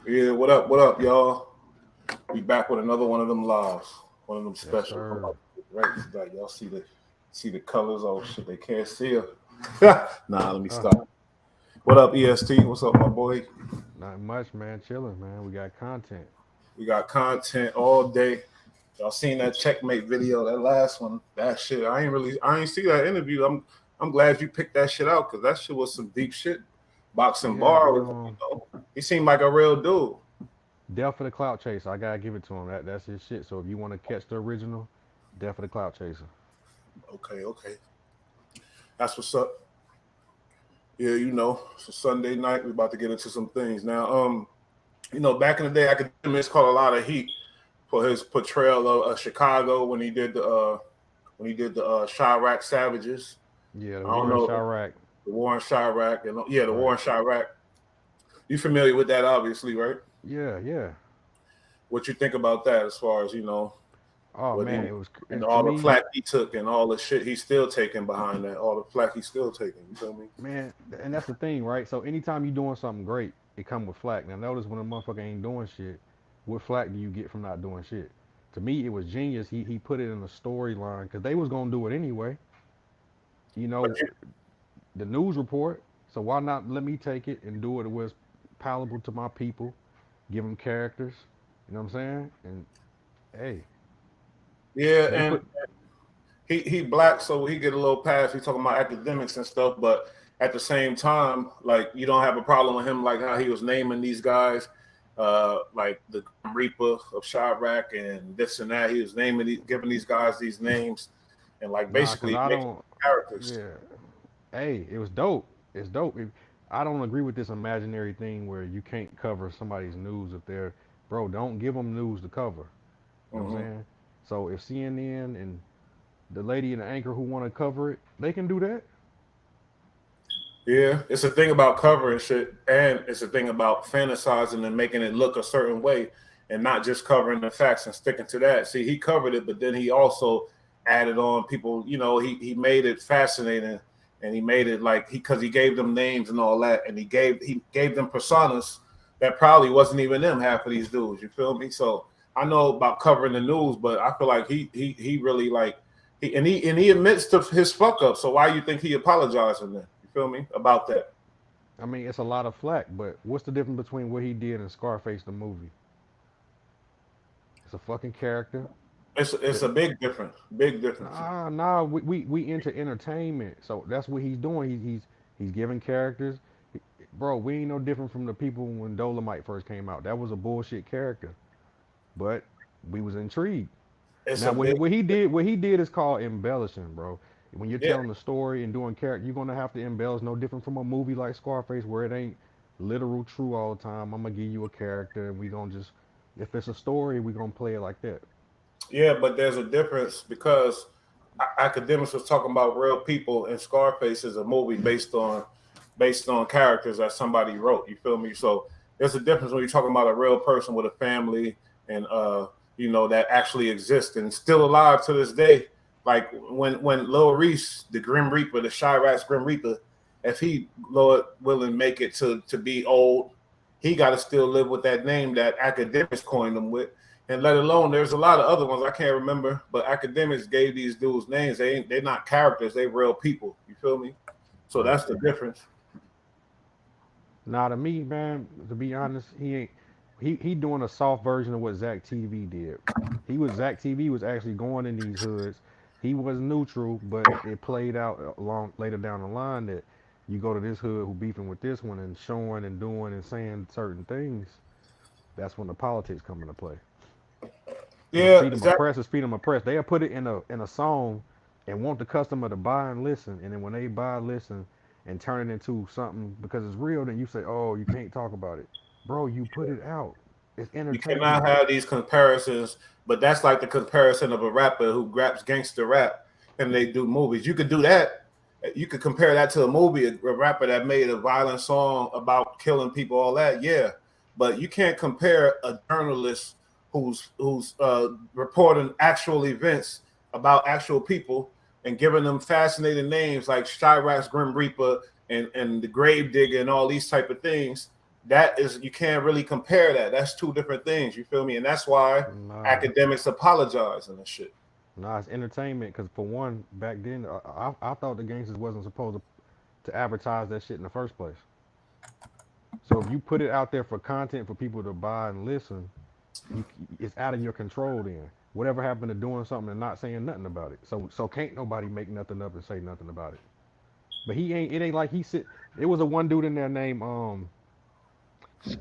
Yeah, what up, y'all? We back with another one of them lives, one of them Yes, special. sir. Right, like y'all see the colors. Oh shit, they can't see her. Nah, let me Uh, stop. What up, EST? What's up, my boy? Not much, man. Chilling, man. We got content. We got content all day. Y'all seen that checkmate video? That last one, that shit. I ain't see that interview. I'm glad you picked that shit out because that shit was some deep shit. Boxing Yeah, bar was, he seemed like a real dude. Death for the Clout Chaser. I gotta give it to him. That's his shit. So if you want to catch the original, Death for the Clout Chaser. Okay, okay, that's what's up. Yeah, it's a Sunday night. We're about to get into some things now. Back in the day, Academics caught a lot of heat for his portrayal of Chicago when he did the Chirac Savages. Yeah, the I don't War in know Chirac. the war in Chirac and yeah, the war Right. in Chirac. You familiar with that, obviously, right? Yeah, yeah. What you think about that, as far as Oh what man, he it was and to all the me, flack he took and all the shit he's still taking behind that, all the flack he's still taking. You feel me? man. And that's the thing, right? So anytime you doing something great, it come with flack. Now notice when a motherfucker ain't doing shit, what flack do you get from not doing shit? To me, it was genius. He put it in a storyline because they was gonna do it anyway. You But know, the news report. So why not let me take it and do it where it's palatable to my people, give them characters. You know what I'm saying? And hey, yeah, they and put he black, so he get a little pass. We talking about academics and stuff, but at the same time, like you don't have a problem with him, like how he was naming these guys, like the Grim Reaper of Chirac and this and that. He was giving these guys these names, and like nah, cause basically I making don't. characters. Yeah, hey, it was dope. It's dope. I don't agree with this imaginary thing where you can't cover somebody's news if they're bro. Don't give them news to cover. You know what I'm Hmm. saying? So if CNN and the lady and the anchor who want to cover it, they can do that. Yeah, it's a thing about covering shit, and it's a thing about fantasizing and making it look a certain way, and not just covering the facts and sticking to that. See, he covered it, but then he also added on people. He made it fascinating, and he made it like because he gave them names and all that, and he gave them personas that probably wasn't even them. Half of these dudes, you feel me? So I know about covering the news, but I feel like he really like he admits to his fuck up. So why you think he apologizing then? You feel me about that? I mean, it's a lot of flack, but what's the difference between what he did and Scarface the movie? It's a fucking character. It's The, a big difference. Big difference. nah. We into entertainment, so that's what he's doing. He's giving characters. Bro, we ain't no different from the people when Dolomite first came out. That was a bullshit character, but we was intrigued. It's Now, a big what he did is called embellishing, bro. When you're yeah telling a story and doing character, you're gonna have to embellish. No different from a movie like Scarface, where it ain't literal true all the time. I'm gonna give you a character, and we gonna just, if it's a story, we gonna play it like that. yeah, but there's a difference because academics was talking about real people, and Scarface is a movie based on characters that somebody wrote. You feel me? So there's a difference when you're talking about a real person with a family and that actually exists and still alive to this day. Like when Lil Reese, the Grim Reaper, the Chirac's Grim Reaper, if he Lord willing make it to be old, he got to still live with that name that academics coined him with. And let alone, there's a lot of other ones I can't remember, but academics gave these dudes names. They're not characters; they real people. You feel me? So Right. that's the difference. Now, to me, man, to be honest, he ain't. He doing a soft version of what Zach TV did. Zach TV was actually going in these hoods. He was neutral, but it played out along later down the line that you go to this hood who beefing with this one and showing and doing and saying certain things. That's when the politics come into play. Because Yeah, freedom of exactly. press is freedom of press. They'll put it in a song and want the customer to buy and listen. And then when they buy, listen, and turn it into something because it's real, then you say, "Oh, you can't talk about it, bro. You put it out. It's You cannot entertainment." have these comparisons, but that's like the comparison of a rapper who raps gangster rap and they do movies. You could do that. You could compare that to a movie, a rapper that made a violent song about killing people, all that. Yeah, but you can't compare a journalist who's reporting actual events about actual people and giving them fascinating names like Chirac's Grim Reaper and the Grave Digger and all these type of things that is, you can't really compare that. That's two different things. You feel me? And that's why academics apologize and shit. Nah, it's entertainment. Because for one, back then, I thought the gangsters wasn't supposed to advertise that shit in the first place. So if you put it out there for content for people to buy and listen, you it's out of your control. Then whatever happened to doing something and not saying nothing about it. So can't nobody make nothing up and say nothing about it. But he ain't. It ain't like he said. It was a one dude in there named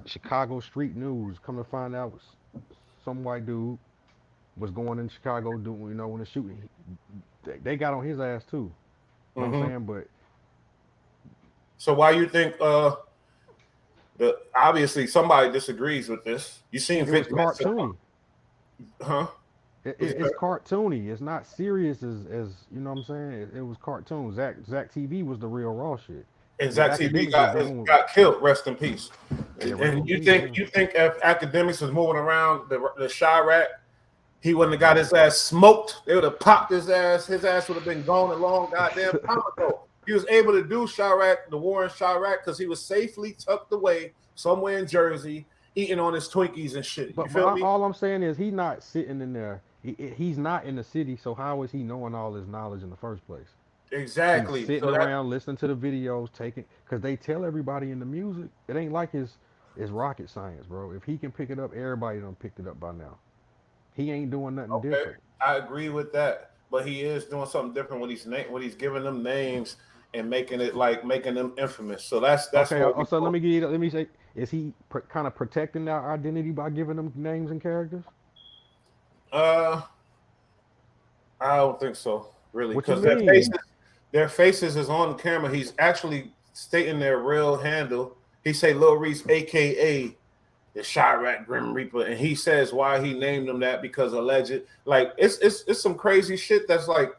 Chicago Street News. Come to find out, some white dude was going in Chicago doing, when the shooting. They got on his ass too. You know what I'm saying? But so why you think obviously somebody disagrees with this? You seen it was Vic Mensa, cartoony. huh? It's cartoony. It's not serious as you know what I'm saying. It was cartoon. Zach TV was the real raw shit. And What Zach TV academics was doing, got killed. Rest in peace. yeah, rest And in you peace, think yeah. if academics was moving around the Chirac, he wouldn't have got his ass smoked. They would have popped his ass. His ass would have been gone a long goddamn time ago. He was able to do Chirac, the war in Chirac, because he was safely tucked away somewhere in Jersey, eating on his Twinkies and shit. You But feel me? all I'm saying is he's not sitting in there. He's not in the city, so how is he knowing all this knowledge in the first place? He's Exactly. sitting So that around listening to the videos, taking because they tell everybody in the music. It ain't like it's rocket science, bro. If he can pick it up, everybody done picked it up by now. He ain't doing nothing okay, different. I agree with that. But he is doing something different when he's giving them names and making it like making them infamous. So that's Okay, what we so let me say, is he kind of protecting their identity by giving them names and characters? uh I don't think so, really, What you because mean? their faces is on camera. He's actually stating their real handle. He say Lil Reese, aka the Chirac Grim Reaper, and he says why he named him that because alleged, like it's some crazy shit that's like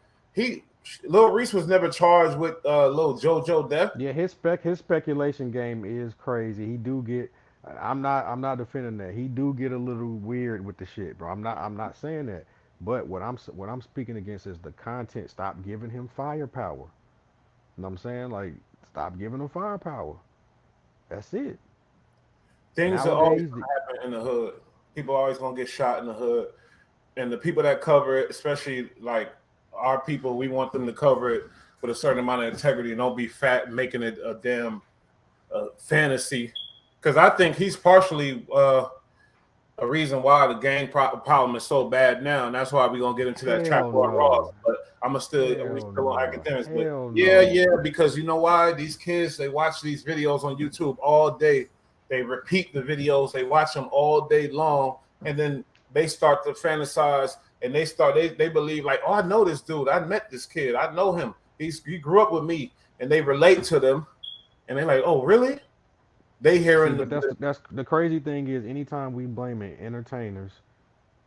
Lil Reese was never charged with Lil JoJo death. Yeah, his speculation game is crazy. He do get. I'm not defending that. He do get a little weird with the shit, bro. I'm not saying that. But what I'm speaking against is the content. Stop giving him firepower. You know what I'm saying? Like, stop giving him firepower. That's it. Things are always Nowadays, gonna happen in the hood. People are always gonna get shot in the hood, and the people that cover it, especially like our people, we want them to cover it with a certain amount of integrity and don't be fat making it a damn fantasy. Because I think he's partially a reason why the gang problem is so bad now, and that's why we're gonna get into that trap hell war Ross. no. But we Hell still on no. academics. But Hell yeah, no. yeah, because you know why? These kids, they watch these videos on YouTube all day. They repeat the videos, they watch them all day long, and then they start to fantasize and they believe like, oh, I know this dude, I met this kid, I know him, he grew up with me, and they relate to them, and they're like, oh, really? They See, hearing but that's the crazy thing is anytime we blame it, entertainers,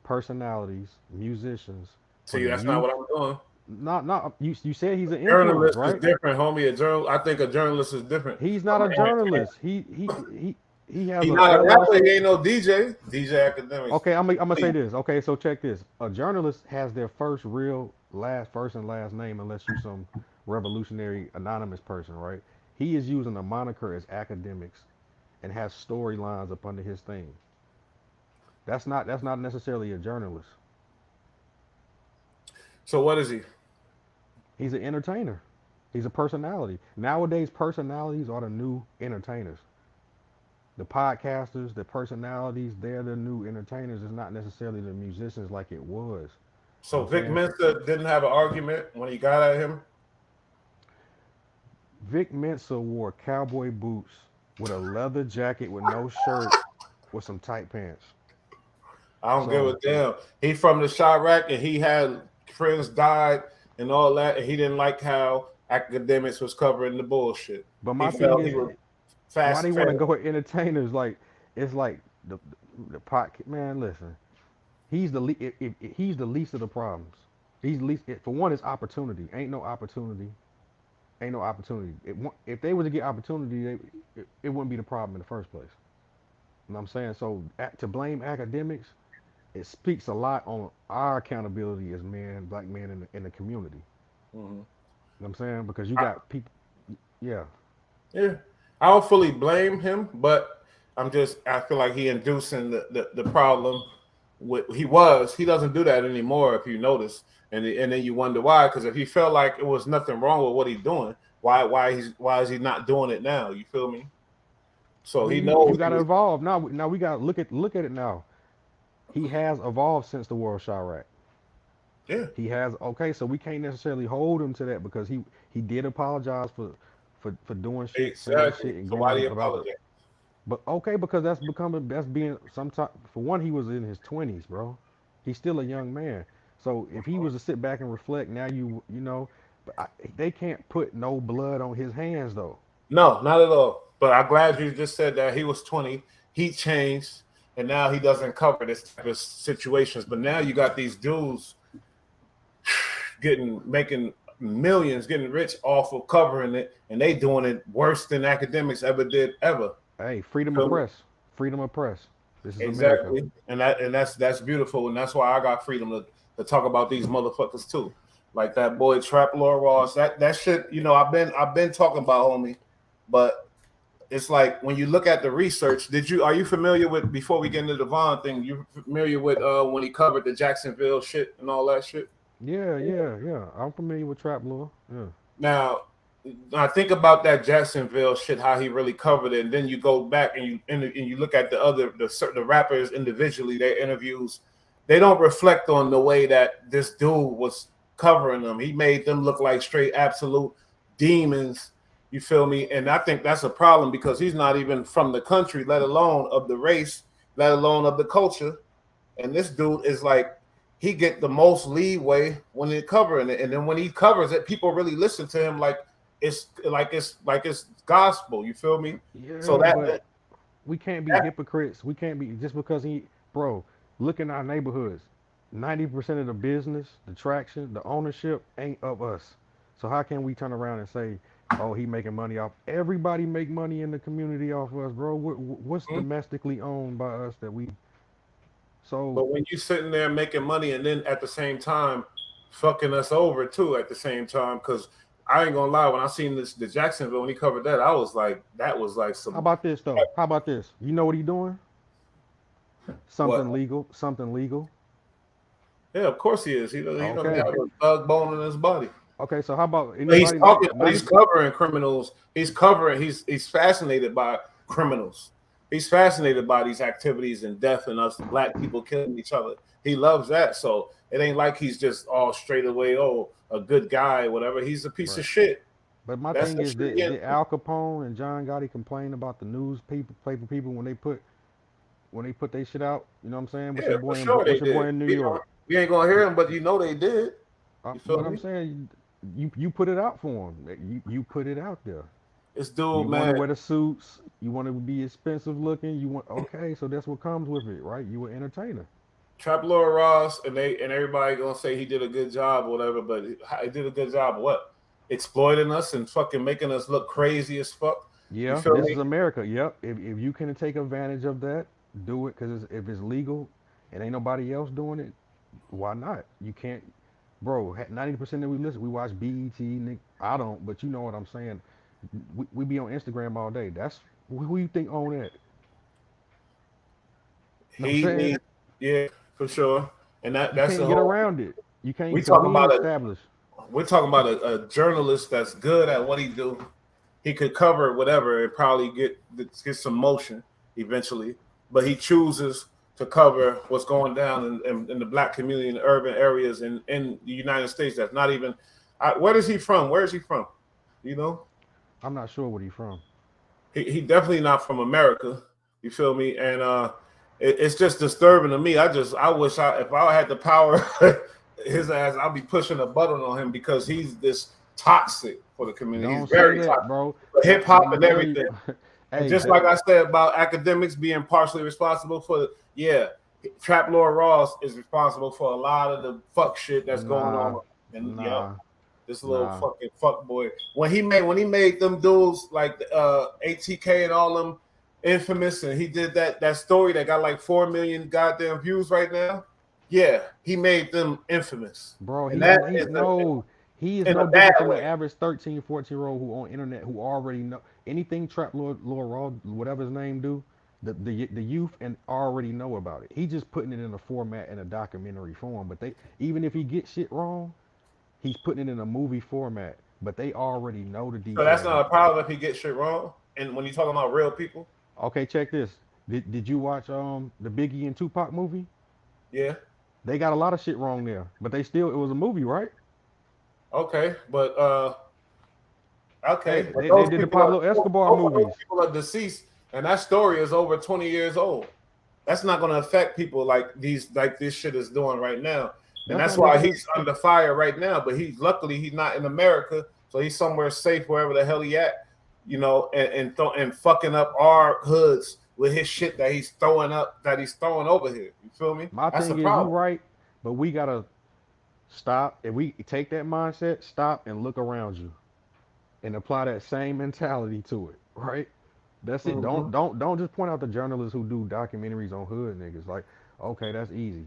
personalities, musicians for see, the that's not what youth. I'm doing. Not you said he's an influence, Journalist is right? different, homie. I think a journalist is different. He's not I'm a an entertainer. journalist. He has He's a not a rapper. LLC. He ain't no DJ. DJ academics. Okay, I'm gonna say this. Okay, so check this. A journalist has their first and last name unless you some revolutionary anonymous person, right? He is using a moniker as academics and has storylines up under his thing. That's not necessarily a journalist. So what is he? He's an entertainer. He's a personality. Nowadays, personalities are the new entertainers. The podcasters, the personalities, they're the new entertainers. It's not necessarily the musicians like it was. You know So what I'm Vic saying? Mensa didn't have an argument when he got at him. Vic Mensa wore cowboy boots with a leather jacket with no shirt with some tight pants. I don't give a So, damn. He from the Chirac and he had friends died and all that, and he didn't like how academics was covering the bullshit. but He my thing felt he is, was why fast they want to fed. go with entertainers? Like it's like the pot man. Listen, he's the least of the problems. He's least for one. It's opportunity. Ain't no opportunity. If they were to get opportunity, it wouldn't be the problem in the first place. You know what I'm saying? So to blame academics, it speaks a lot on our accountability as men, black men in the community. Mhm. You know what I'm saying? Because you I, got people, yeah. yeah, I don't fully blame him, but I feel like he inducing the problem. He doesn't do that anymore. If you notice, and then you wonder why. Because if he felt like it was nothing wrong with what he's doing, why is he not doing it now? You feel me? I So he mean, you knows got to evolve now. Now we got to look at it now. He has evolved since the World Chirac. yeah, He has okay, so we can't necessarily hold him to that because he did apologize for doing shit, saying exactly. shit, and So why do going you about the. apologize? But okay, because that's being sometime. For one, he was in his 20s, bro. He's still a young man. So if he was to sit back and reflect, now you know, but they can't put no blood on his hands though. No, not at all. But I'm glad you just said that he was 20. He changed, and now he doesn't cover this type of situations. But now you got these dudes making millions, getting rich off of covering it, and they doing it worse than academics ever did ever. Hey, freedom of Feel me? press, freedom of press. This is America. Exactly, and that's beautiful, and that's why I got freedom to talk about these motherfuckers too, like that boy Trap Lord Ross. That shit, I've been talking about, homie, but it's like when you look at the research. Are you familiar with, before we get into the Vaughn thing? You familiar with when he covered the Jacksonville shit and all that shit? Yeah. I'm familiar with trap law. Yeah. Now, I think about that Jacksonville shit, how he really covered it, and then you go back and you look at the rappers individually, their interviews. They don't reflect on the way that this dude was covering them. He made them look like straight absolute demons. You feel me? And I think that's a problem because he's not even from the country, let alone of the race, let alone of the culture. And this dude is like, he get the most leeway when he's covering it, and then when he covers it, people really listen to him like it's gospel. You feel me? So Yeah, that, but that, we can't be that hypocrites. We can't be just because bro, look in our neighborhoods. 90% of the business, the traction, the ownership ain't of us. So how can we turn around and say, oh, he making money off? Everybody make money in the community off of us, bro. What's domestically owned by us that we? So but when you sitting there making money and then at the same time fucking us over too at the same time, because I ain't gonna lie, when I seen the Jacksonville when he covered that, I was like, that was like how some about this though? How about this? You know what he doing? what? Something legal. Something legal. Yeah, of course he is. He doesn't Okay. have a thug bone in his body. Okay. So how about But he's anybody? talking, but he's 90. covering criminals. He's fascinated by criminals. He's fascinated by these activities and death and us black people killing each other. He loves that. So it ain't like he's just all straight away, oh, a good guy, whatever. He's a piece of Right. shit. But my That's thing the is, shit again. did Al Capone and John Gotti complain about the paper people when they put their shit out? You know what I'm saying? Yeah, for sure they What's your boy did. in New We, York? we ain't gonna hear him, but they did. You feel But I'm me? saying you put it out for him. You put it out there. This You dude, want to man, wear the suits. You want to be expensive looking. You want okay. So that's what comes with it, right? You an entertainer. Trap Lord Ross, and everybody gonna say he did a good job, or whatever. But he did a good job of what? Exploiting us and fucking making us look crazy as fuck. You Yeah, feel this me? is America. Yep. If you can take advantage of that, do it. Because if it's legal and ain't nobody else doing it, why not? You can't, bro. 90% that we listen, we watch BET. Nick, I don't, but you know what I'm saying. We be on Instagram all day. That's who you think own that? Know what I'm He saying? needs, yeah, for sure. And You that's the can't get whole. around it. You can't We because talking we ain't about established. a journalist that's good at what he do. He could cover whatever and probably get some motion eventually, but he chooses to cover what's going down in the black community in the urban areas in the United States. That's not even. Where is he from? Where is he from? You know, I'm not sure where he from. he definitely not from America. You feel me? And it's just disturbing to me. I wish if I had the power, his ass, I'd be pushing a button on him because he's this toxic for the community. He's Don't say very that, toxic bro. for hip hop I'm gonna and tell you. everything. And Hey, just like I said about academics being partially responsible for, yeah, Trap Lord Ross is responsible for a lot of the fuck shit that's going nah, on. And yep, nah, this little nah. fucking fuck boy. When he made them dudes like ATK and all them infamous, and he did that story that got like 4 million goddamn views right now. Yeah, he made them infamous, Bro, and that he is no, he is in no a bad different from the way. average 13, 14-year-old who on internet who already know anything trap Lord Raw, whatever his name do. the youth and already know about it. He just putting it in a format in a documentary form. But they even if he gets shit wrong, he's putting it in a movie format. But they already know the So that's details. not a problem if he gets shit wrong. And when you're talking about real people, Okay, check this. Did you watch the Biggie and Tupac movie? yeah, They got a lot of shit wrong there, but they still it was a movie, right? okay, but Hey, okay, but they did the Pablo Escobar both of those movies. people are deceased, and that story is over 20 years old. That's not going to affect people like this shit is doing right now, and That's that's why understood. he's under fire right now. But luckily he's not in America, so he's somewhere safe wherever the hell he at, you know, and fucking up our hoods with his shit that he's throwing over here. You feel me? My That's the thing is, you problem. right, but we gotta stop. If we take that mindset, stop and look around you and apply that same mentality to it, right? That's it. Mm-hmm. Don't just point out the journalists who do documentaries on hood niggas. Like, okay, that's easy.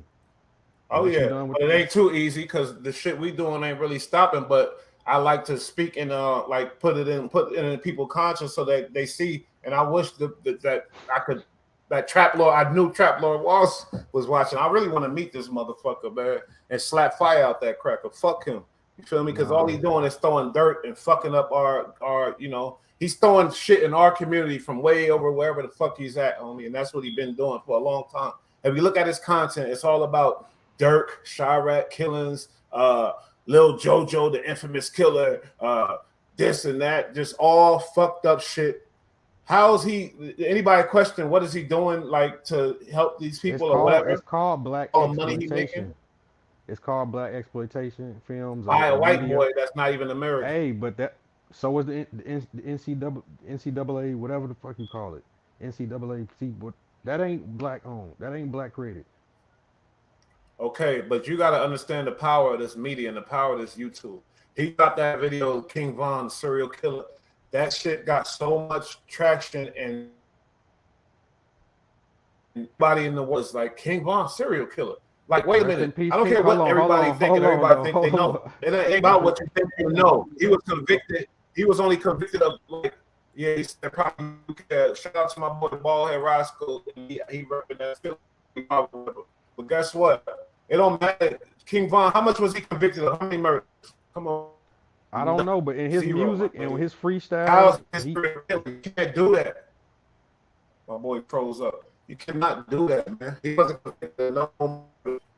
Oh Once you yeah, done with but it ain't too easy because the shit we doing ain't really stopping. But I like to speak and like put it in people conscience so that they see. And I wish that I could that Trap Lord I knew Trap Lord was watching. I really want to meet this motherfucker, man, and slap fire out that cracker. Fuck him. You feel me? Because all nah. he's doing is throwing dirt and fucking up our you know. He's throwing shit in our community from way over wherever the fuck he's at, homie, and that's what he's been doing for a long time. If you look at his content, it's all about Dirk, Chirac killings, Lil Jojo, the infamous killer, this and that, just all fucked up shit. How's he? Anybody question what is he doing like to help these people or whatever? It's called black All the money he making exploitation. It's called black exploitation films by a and white media. boy that's not even American. Hey, but that so is the NCAA, whatever the fuck you call it, NCAA. See, what that ain't black owned. That ain't black created. Okay, but you got to understand the power of this media and the power of this YouTube. He got that video, King Von, serial killer. That shit got so much traction, and everybody in the world is like, King Von, serial killer. Like, wait a Rest in minute. peace, I don't King. care what everybody think and everybody think they Hold know. on. It ain't about what you think you know. He was convicted. He was only convicted of like, yeah, he said probably. Shout out to my boy Ballhead Roscoe. He repping that film. But guess what? It don't matter. King Von, how much was he convicted of? How many murders? Come on. I don't know, but in his Zero, music my and boy. his freestyles, How's his you can't do that. My boy froze up. You cannot do that, man. He wasn't convicted of no.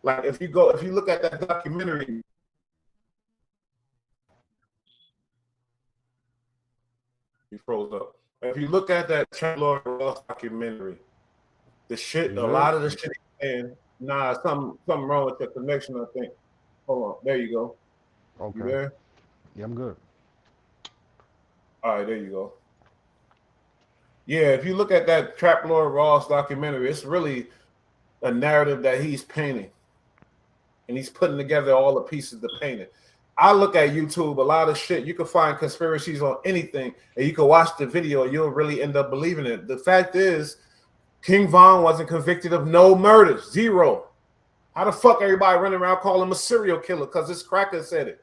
Like if you look at that documentary, he froze up. If you look at that Trent Lord Ross documentary, the shit, You a good? lot of the shit he's saying, nah, something wrong with your connection, I think. Hold on, there you go. You Okay. there? Yeah, I'm good. All right, there you go. Yeah, if you look at that Trap Lord Ross documentary, it's really a narrative that he's painting, and he's putting together all the pieces to paint it. I look at YouTube, a lot of shit. You can find conspiracies on anything, and you can watch the video, and you'll really end up believing it. The fact is, King Von wasn't convicted of no murders, zero. How the fuck everybody running around calling him a serial killer? Because this cracker said it.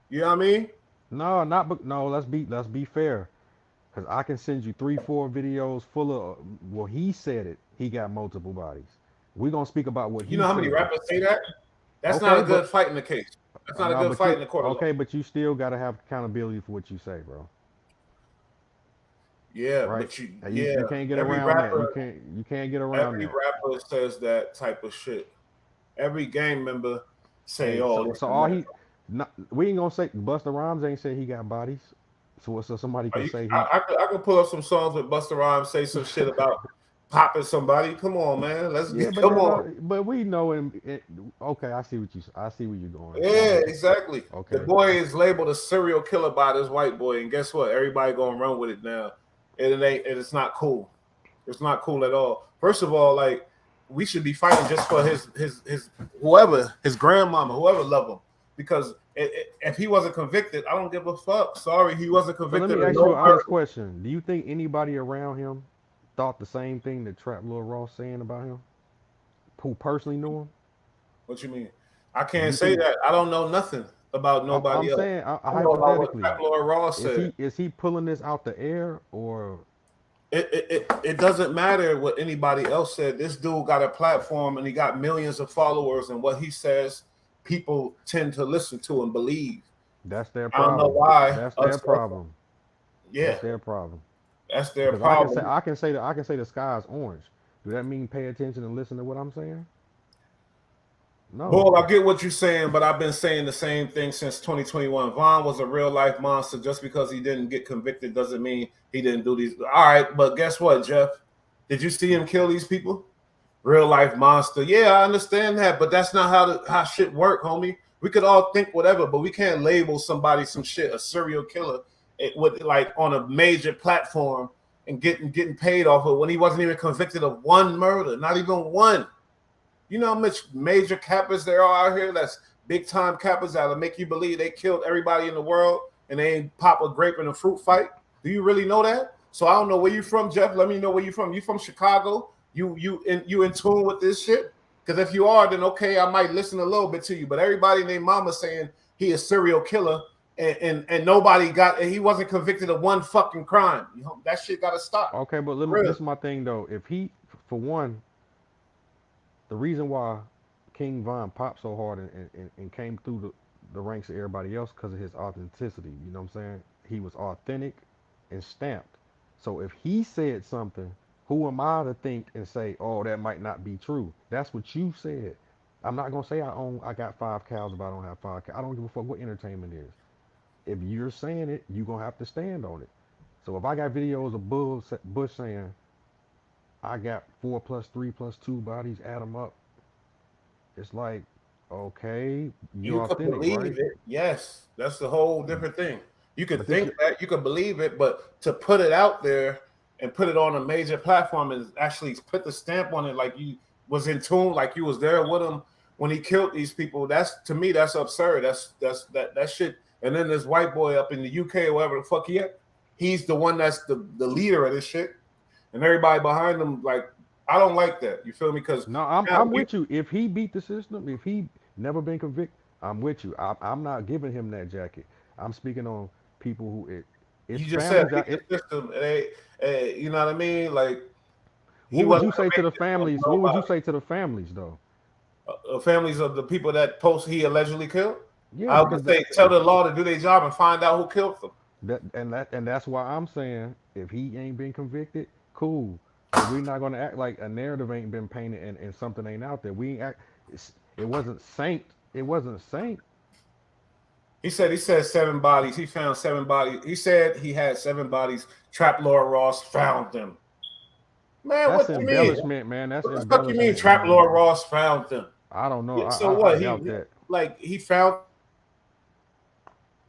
You know what I mean? No, not but no. Let's be fair, because I can send you 3, 4 videos full of. Well, he said it. He got multiple bodies. We're gonna speak about what You he know how many said. rappers say that? That's not Okay, a good but fight in the case. That's not a no, good but fight you in the court of law. okay, but you still gotta have accountability for what you say, bro. Yeah, Right? but You can't get every around that. rapper, You can't get around every that. rapper says that type of shit. Every gang member say, Hey, "Oh, so this so and all that." he, not, we ain't gonna say Busta Rhymes ain't say he got bodies. So somebody can say he. I could pull up some songs with Busta Rhymes, say some shit about popping somebody. Come on, man. Yeah, but Come on. but we know him. Okay, I see where you're going. Yeah, exactly. The Okay. boy is labeled a serial killer by this white boy, and guess what? Everybody gonna run with it now. And it ain't. And it's not cool. It's not cool at all. First of all, like we should be fighting just for his whoever, his grandmama, whoever love him. Because if he wasn't convicted, I don't give a fuck. Sorry, he wasn't So let convicted me of ask you no an honest murder. question. Do you think anybody around him thought the same thing that Trap Lil Ross saying about him? Who personally knew him? What you mean? I Do can't you say think? that. I don't know nothing about I'm nobody else. saying I know about what hypothetically, Trap Lord Ross said. is he pulling this out the air or it doesn't matter what anybody else said. This dude got a platform and he got millions of followers, and what he says, people tend to listen to and believe. That's their I don't know problem. why. That's their problem. Yeah, That's their problem. that's their Because I can say problem. I can say the sky is orange. Do that mean pay attention and listen to what I'm saying? No. Bull, I get what you're saying, but I've been saying the same thing since 2021. Vaughn was a real life monster. Just because he didn't get convicted doesn't mean he didn't do these. All right, but guess what, Jeff? Did you see him kill these people? Real life monster. Yeah, I understand that, but that's not how shit work, homie. We could all think whatever, but we can't label somebody some shit a serial killer with like on a major platform and getting paid off of when he wasn't even convicted of one murder, not even one. You know how much major cappers there are out here that's big time cappers that'll make you believe they killed everybody in the world and they ain't pop a grape in a fruit fight? Do you really know that? So I don't know where you from, Jeff. Let me know where you from. You from Chicago? You in tune with this shit? Because if you are, then okay, I might listen a little bit to you. But everybody named Mama saying he a serial killer and nobody he wasn't convicted of one fucking crime. You know, that shit gotta stop. Okay, but this is my thing though. If he, for one, the reason why King Von popped so hard and came through the ranks of everybody else because of his authenticity. You know what I'm saying? He was authentic and stamped. So if he said something, who am I to think and say, oh, that might not be true? That's what you said. I'm not gonna say I got 5 cows if I don't have 5 cows. I don't give a fuck what entertainment is. If you're saying it, you're gonna have to stand on it. So if I got videos of Bush saying I got 4 plus 3 plus 2 bodies, add them up. It's like, okay, you're You could authentic, believe right? it. Yes, that's the whole different thing. You could But this, think that, you could believe it, but to put it out there and put it on a major platform and actually put the stamp on it like you was in tune, like you was there with him when he killed these people, that's to me that's absurd. That shit. And then this white boy up in the UK or wherever the fuck he at, he's the one that's the leader of this shit. And everybody behind him, like, I don't like that. You feel me? Because no, I'm with you. If he beat the system, if he never been convicted, I'm with you. I'm not giving him that jacket. I'm speaking on people who it's you just said families beat out. the system. You know what I mean? Like he What would wasn't you say to the convicted of families? What would you nobody. say to the families though? Families of the people that post he allegedly killed. Yeah, I would because say tell the law to do their job and find out who killed them. that's why I'm saying if he ain't been convicted, cool. But we're not gonna act like a narrative ain't been painted and something ain't out there. We ain't act. It wasn't Saint. It wasn't Saint. He said 7 bodies. He found 7 bodies. He said he had 7 bodies. Trap Laura Ross found them. Man, That's what you mean? embellishment, man. That's What the fuck you mean? embellishment, Trap man. Laura Ross found them. I don't know. Yeah, so I what? doubt that. He found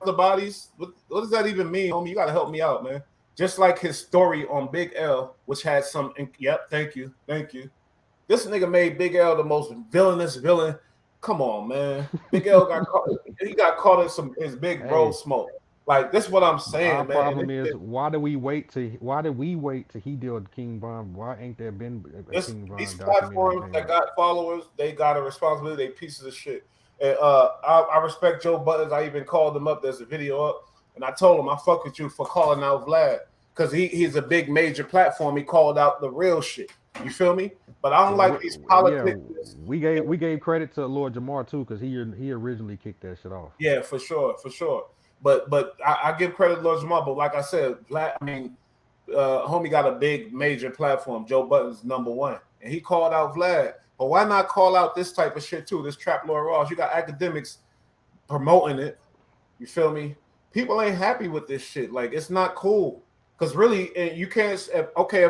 the bodies. What does that even mean, homie? You gotta help me out, man. Just like his story on Big L, which had some. Yep, thank you. This nigga made Big L the most villainous villain. Come on, man. Big L got caught. He got caught in his big bro Hey, smoke. Like this, is what I'm our saying, man. problem is why did we wait till he deal with King Von? Why ain't there been a King These Von documentary platforms came that out? got followers, they got a responsibility. They pieces of shit. And I respect Joe Buttons. I even called him up. There's a video up, and I told him I fuck with you for calling out Vlad because he's a big major platform. He called out the real shit. You feel me? But I don't like these Yeah, politics. we gave credit to Lord Jamar too because he originally kicked that shit off. Yeah, for sure. But I give credit to Lord Jamal. But like I said, Vlad, I mean, homie got a big major platform. Joe Budden's #1, and he called out Vlad. But why not call out this type of shit too? This Trap Lord Ross. You got academics promoting it. You feel me? People ain't happy with this shit. Like it's not cool. Because really, you can't. Okay,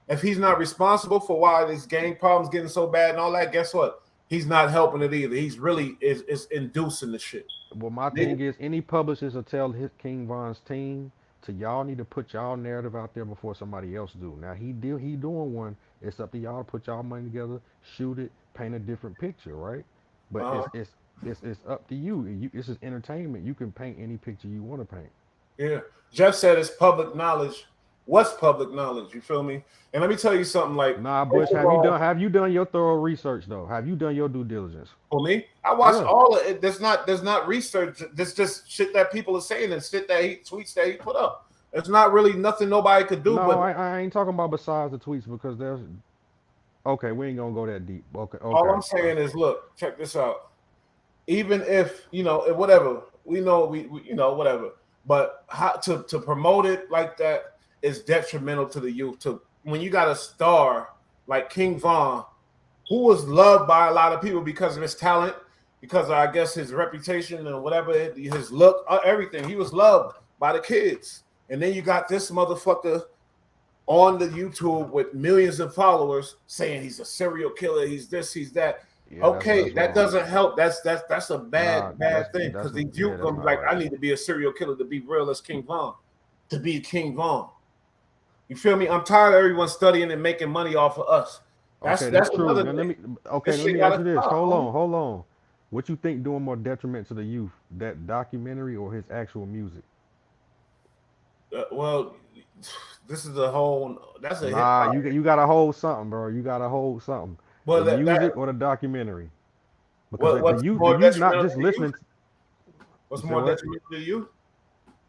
if he's not responsible for why this gang problems getting so bad and all that, guess what? He's not helping it either. He's really is inducing the shit. Well, my thing is, any publishers will tell his King Von's team to y'all need to put y'all narrative out there before somebody else do. Now he doing one. It's up to y'all to put y'all money together, shoot it, paint a different picture, right? But Uh, it's up to you. This is entertainment. You can paint any picture you want to paint. yeah. Jeff said it's public knowledge. What's public knowledge? You feel me? And let me tell you something. Like Nah, Bush, have you done your thorough research though? Have you done your due diligence? for me, I watched Yeah. all of it. There's not research. There's just shit that people are saying and shit that tweets that he put up. It's not really nothing nobody could do. No, But I ain't talking about besides the tweets because there's okay. We ain't gonna go that deep. Okay, all okay. I'm saying is, look, check this out. Even if whatever we know, we whatever. But how to promote it like that is detrimental to the youth. To when you got a star like King Von, who was loved by a lot of people because of his talent, because of, I guess, his reputation and whatever, his look, everything. He was loved by the kids. And then you got this motherfucker on the YouTube with millions of followers saying he's a serial killer, he's this, he's that. Yeah, Okay, that's that wrong. doesn't help. That's a bad thing because these youth that's gonna be not like, right. I need to be a serial killer to be real as King Von, to be King Von. You feel me? I'm tired of everyone studying and making money off of us. Okay, That's that's true. another Now thing. okay, This let shit me ask gotta you this. stop. Hold on. What you think doing more detriment to the youth? That documentary or his actual music? Well, this is a whole. That's a hip Nah, hop. you gotta hold something, bro. You gotta hold something. Well, The music or the documentary? Because what's the more youth not detrimental just to you? listening. You What's said more what? detrimental to you?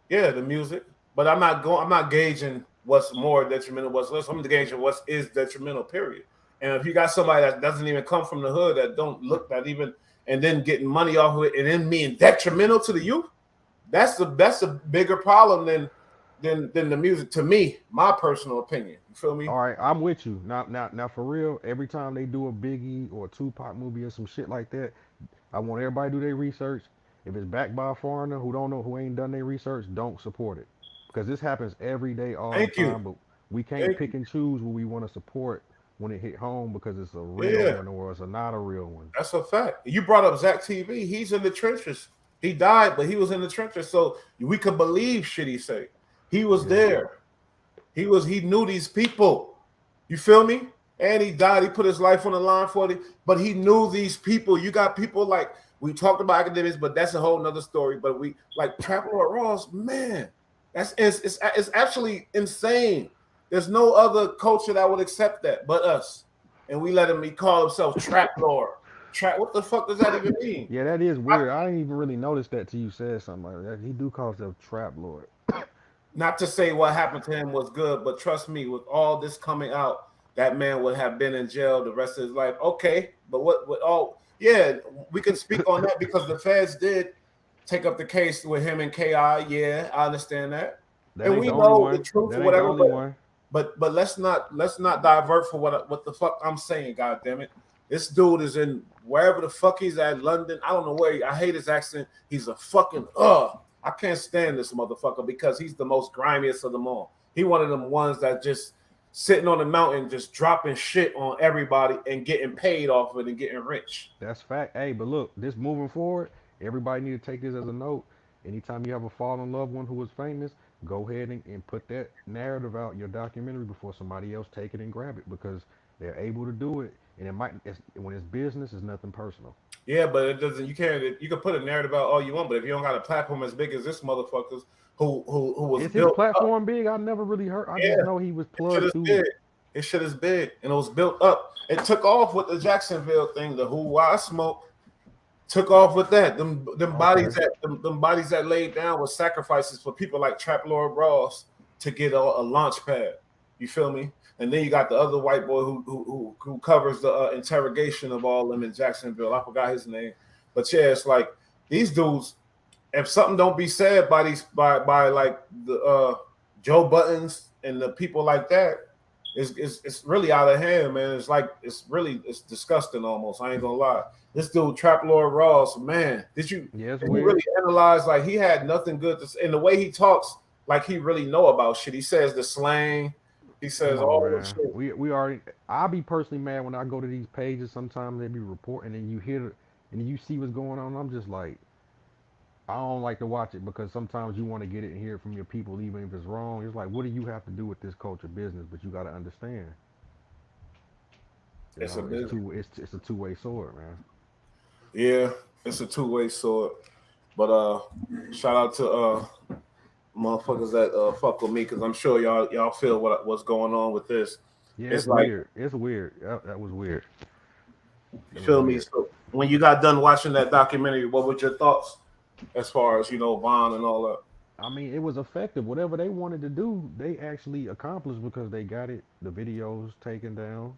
Yeah, the music. But I'm not going. I'm not gauging what's more detrimental, what's less. I'm gauging what is detrimental. Period. And if you got somebody that doesn't even come from the hood, that don't look that even, and then getting money off of it, and then being detrimental to the youth, that's a bigger problem than the music. To me, my personal opinion. You feel me? All right, I'm with you. Now, for real. Every time they do a Biggie or a Tupac movie or some shit like that, I want everybody to do their research. If it's backed by a foreigner who don't know, who ain't done their research, don't support it. Because this happens every day, all the Thank you. time. But we can't Thank pick you. and choose what we want to support when it hit home because it's a real Yeah. one or it's not a real one. That's a fact. You brought up Zach TV. He's in the trenches. He died, but he was in the trenches, so we could believe shit he say. He was there. He knew these people. You feel me? And he died. He put his life on the line for it. But he knew these people. You got people like we talked about academics, but that's a whole nother story. But we like Trap Lord Ross, man. It's actually insane. There's no other culture that would accept that but us. And we let him he call himself Trap Lord. Trap, what the fuck does that even mean? Yeah, that is weird. I didn't even really notice that till you said something like that. He do call himself Trap Lord. Not to say what happened to him was good, but trust me, with all this coming out, that man would have been in jail the rest of his life. Okay, but what all yeah, we can speak on that because the feds did take up the case with him and KI. Yeah, I understand that. That And ain't we the only know the one. truth That or ain't the whatever, only one. but let's not divert for what the fuck I'm saying, god damn it. This dude is in wherever the fuck he's at, London. I don't know where I hate his accent. He's a fucking I can't stand this motherfucker because he's the most grimiest of them all. He one of them ones that just sitting on the mountain, just dropping shit on everybody and getting paid off of it and getting rich. That's fact. Hey, but look, this moving forward, everybody need to take this as a note. Anytime you have a fallen loved one who was famous, go ahead and put that narrative out, your documentary, before somebody else take it and grab it because they're able to do it. And when it's business, it's nothing personal. Yeah, but it doesn't. You can put a narrative out all you want, but if you don't got a platform as big as this motherfucker's, who was Is his built up, platform big? I never really heard. I yeah, just know he was shit plugged is through. big. His shit is big, and it was built up. It took off with the Jacksonville thing, the Who I Smoke. Took off with that. Them Okay. them bodies that laid down were sacrifices for people like Trap Lord Ross to get a launch pad. You feel me? And then you got the other white boy who covers the interrogation of all them in Jacksonville. I forgot his name, but yeah, it's like these dudes. If something don't be said by by like the Joe Buttons and the people like that, it's really out of hand, man. It's like it's disgusting almost. I ain't gonna lie. This dude, Trap Lord Ross, man, Yeah, it's did you weird. really analyze? Like he had nothing good to say, and the way he talks, like he really know about shit. He says the slang, he says Come on, all the man. shit. We already. I be personally mad when I go to these pages. Sometimes they be reporting, and you hear, and you see what's going on. I'm just like, I don't like to watch it because sometimes you want to get it and hear it from your people, even if it's wrong. It's like, what do you have to do with this culture business? But you got to understand, It's a business. it's a two-way sword, man. Yeah, it's a two-way sword. But shout out to motherfuckers that fuck with me because I'm sure y'all feel what's going on with this. Yeah, It's it's like weird. It's weird. That was weird. you It was feel me. weird. So when you got done watching that documentary, what were your thoughts as far as Vaughn and all that? I mean, it was effective. Whatever they wanted to do, they actually accomplished because they got it. The videos taken down.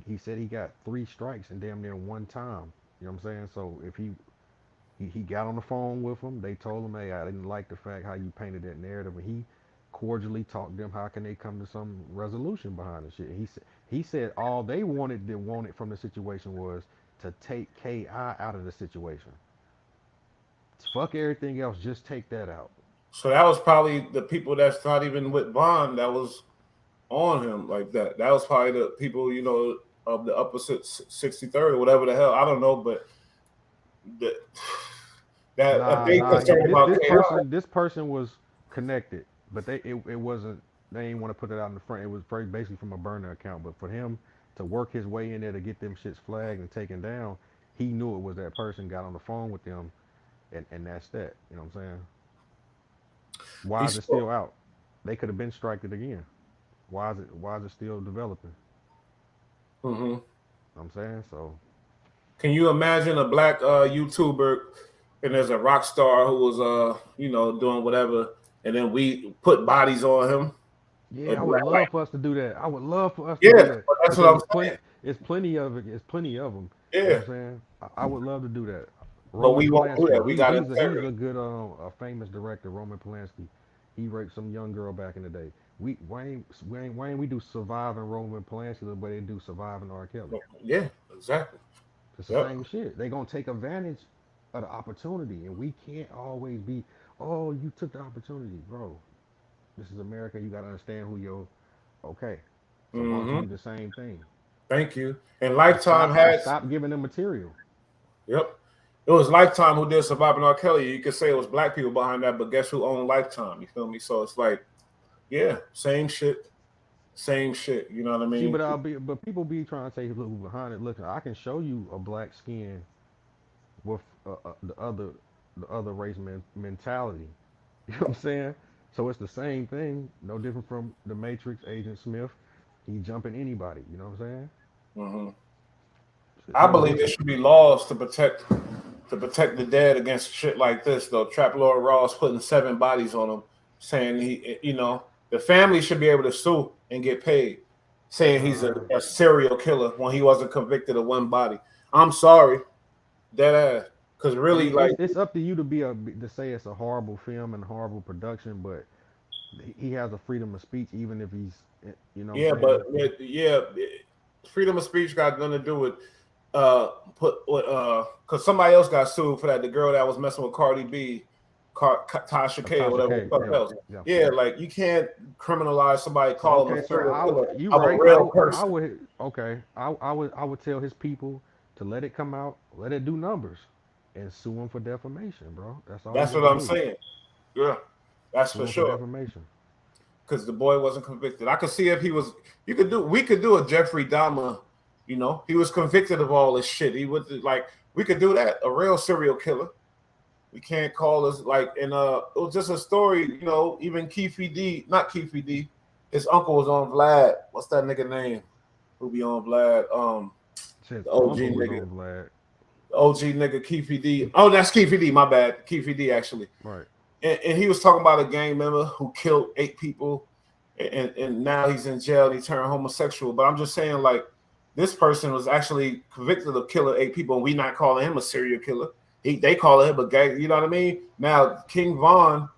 He said he got 3 strikes in damn near one time. You know what I'm saying? So if he got on the phone with them, they told him, hey, I didn't like the fact how you painted that narrative, and he cordially talked to them. How can they come to some resolution behind the shit? He said all they wanted from the situation was to take Ki out of the situation. Fuck everything else, just take that out. So that was probably the people that's not even with Bond that was on him like that. That was probably the people, of the upper 63rd or whatever the hell. I don't know, but the, that a big Nah. concern This about this KI. person this person was connected, but it wasn't. They didn't want to put it out in the front. It was basically from a burner account. But for him to work his way in there to get them shits flagged and taken down, he knew it was that person. Got on the phone with them, and that's that. You know what I'm saying? Why is He's it still out? They could have been striked it again. Why is it still developing? hmm I'm saying so. Can you imagine a black YouTuber and there's a rock star who was doing whatever, and then we put bodies on him? Yeah, And I be would like, love for us to do that. I would love for us to do yeah, that but that's what because I'm it's plenty. saying. It's plenty of it. It's plenty of them. You know Yeah, what I'm saying? I would love to do that. but Roman we won't do Polanski. that. We got He's integrity. a good a famous director. Roman Polanski. He raped some young girl back in the day. Wayne we do surviving Roman Polanski the way they do surviving R. Kelly. Yeah, exactly. It's the Yep. same shit. They gonna take advantage of the opportunity, and we can't always be. Oh, you took the opportunity, bro. This is America. You gotta understand who you're. Okay, so why don't you hmm do the same thing? Thank you. And And Lifetime stop and had, stop giving them material. yep. It was Lifetime who did Surviving R. Kelly. You could say it was black people behind that, but guess who owned Lifetime? You feel me? So it's like, yeah, same shit, same shit. You know what I See, mean? but people be trying to say who behind it. Look, I can show you a black skin with the other race mentality. You know what I'm saying? So it's the same thing, no different from the Matrix, Agent Smith. He jumping anybody. You know what I'm saying? hmm It's I no believe there different. should be laws to protect the dead against shit like this. Though Trap Lord Ross putting 7 bodies on him, saying the family should be able to sue and get paid, saying he's a, Nah, a serial killer when he wasn't convicted of 1 body. I'm sorry, dead ass, because I really, mean, like, it's up to you to say it's a horrible film and horrible production, but he has a freedom of speech, even if he's, you know what yeah, I'm but saying? yeah, freedom of speech got nothing to do with because somebody else got sued for that. The girl that was messing with Cardi B, Tasha K or Tasha whatever the K, fuck yeah, else. yeah. Yeah, like you can't criminalize somebody, So call them okay, a so serial killer you of a right. real I person. would okay. I would tell his people to let it come out, let it do numbers, and sue him for defamation, bro. That's all you That's what got to I'm do. saying. Yeah, that's Sue for him for sure. defamation. Because the boy wasn't convicted. I could see if he was. We could do a Jeffrey Dahmer. He was convicted of all this shit. He would like. We could do that. A real serial killer. We can't call us like it was just a story, even Keefe D, not Keefe D, his uncle was on Vlad. What's that nigga name? Who be on Vlad? Since The OG Uncle was nigga. on Vlad, The OG nigga Keefe D. Oh, that's Keefe D, my bad. Keefe D actually. right? And he was talking about a gang member who killed 8 people and now he's in jail and he turned homosexual. But I'm just saying, like, this person was actually convicted of killing 8 people, and we not calling him a serial killer. They call him a gang. You know what I mean? Now King Von,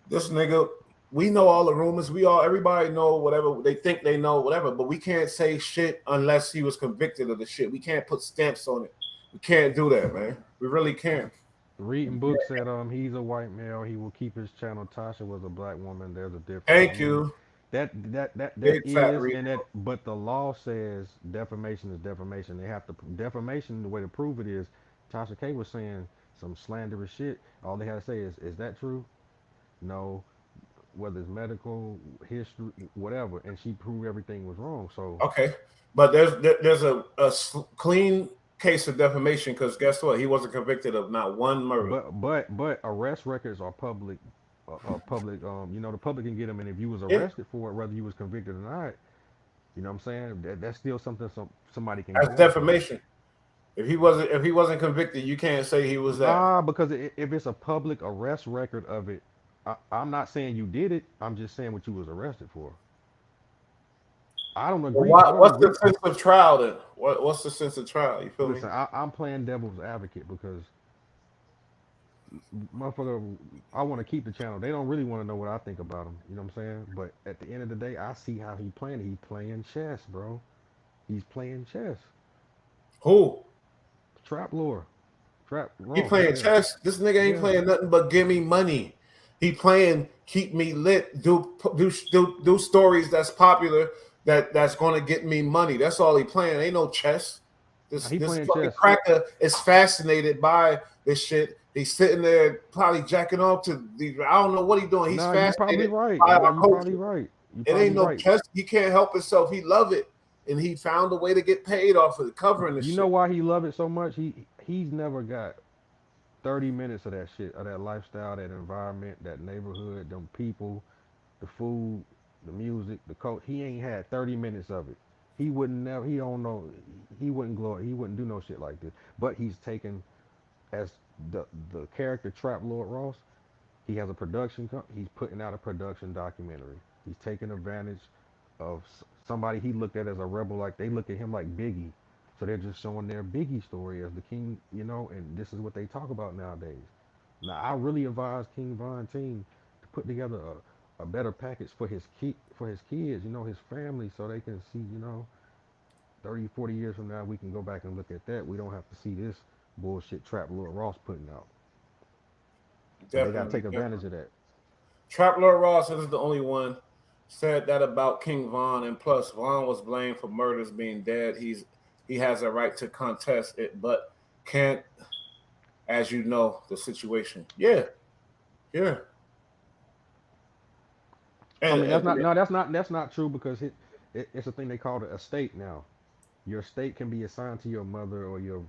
this nigga, we know all the rumors. Everybody know whatever they think they know, whatever. But we can't say shit unless he was convicted of the shit. We can't put stamps on it. We can't do that, man. We really can't. Reading Book said he's a white male. He will keep his channel. Tasha was a black woman. There's a difference. I Thank mean, you, that big fat is read. and that, but the law says defamation is defamation. They have to defamation. The way to prove it is Tasha K was saying some slanderous shit. All they had to say is that true? No. Whether it's medical history, whatever, and she proved everything was wrong. So, Okay, but there's a clean case of defamation because guess what? He wasn't convicted of not one murder. but arrest records are public. Public. The public can get them, and if you was Yeah, arrested for it, whether you was convicted or not, you know what I'm saying? That's still something somebody can that's go off of. defamation. If he wasn't convicted, you can't say he was that. Nah, because if it's a public arrest record of it, I'm not saying you did it. I'm just saying what you was arrested for. I don't Well, agree. I don't what's the agree. sense of trial then? What's the sense of trial? You feel me? Listen, I'm playing devil's advocate because motherfucker, I want to keep the channel. They don't really want to know what I think about him. You know what I'm saying? But at the end of the day, I see how he playing. He playing chess, bro. He's playing chess. Who? Trap lore. Trap He Ross. playing Yeah. chess. This nigga ain't Yeah. playing nothing but give me money. He playing keep me lit. Do stories that's popular that's going to get me money. That's all he playing. Ain't no chess. This He this playing fucking chess. cracker is fascinated by this shit. He's sitting there probably jacking off to the. I don't know what he's doing. He's Nah, you probably fascinated right. by Nah, our you probably culture. right. You It ain't probably no right. chess. He can't help himself. He love it, and he found a way to get paid off of the covering the You know shit. why he love it so much? He's never got 30 minutes of that shit, of that lifestyle, that environment, that neighborhood, them people, the food, the music, the coach. He ain't had 30 minutes of it. He wouldn't never. He don't know. He wouldn't glory. He wouldn't do no shit like this. But he's taken as the character Trap Lord Ross. He has a production. He's putting out a production documentary. He's taking advantage of somebody he looked at as a rebel. Like they look at him like Biggie, so they're just showing their Biggie story as the king, you know. And this is what they talk about nowadays. Now, I really advise King Von team to put together a better package for his kids, you know, his family, so they can see, you know, 30, 40 years from now, we can go back and look at that. We don't have to see this bullshit Trap Lord Ross putting out. And they got to Definitely, take advantage definitely. of that. Trap Lord Ross is the only one said that about King Von, and plus Von was blamed for murders being dead. He has a right to contest it, but can't, as you know, the situation. Yeah, yeah. I And, mean, that's and not no, that's not true because it's a thing they call the estate now. Your estate can be assigned to your mother or your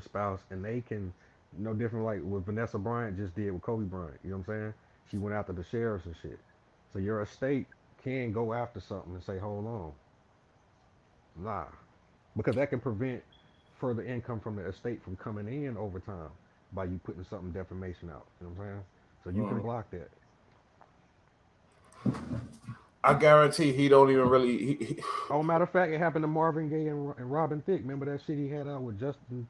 spouse, and they can no different like what Vanessa Bryant just did with Kobe Bryant. You know what I'm saying? She went after the sheriffs and shit. So your estate can go after something and say, hold on, nah, because that can prevent further income from the estate from coming in over time by you putting something defamation out. You know what I'm saying? So you can mhm. block that. I guarantee he don't even really. Oh, matter of fact, it happened to Marvin Gaye and Robin Thicke. Remember that shit he had out with Justin?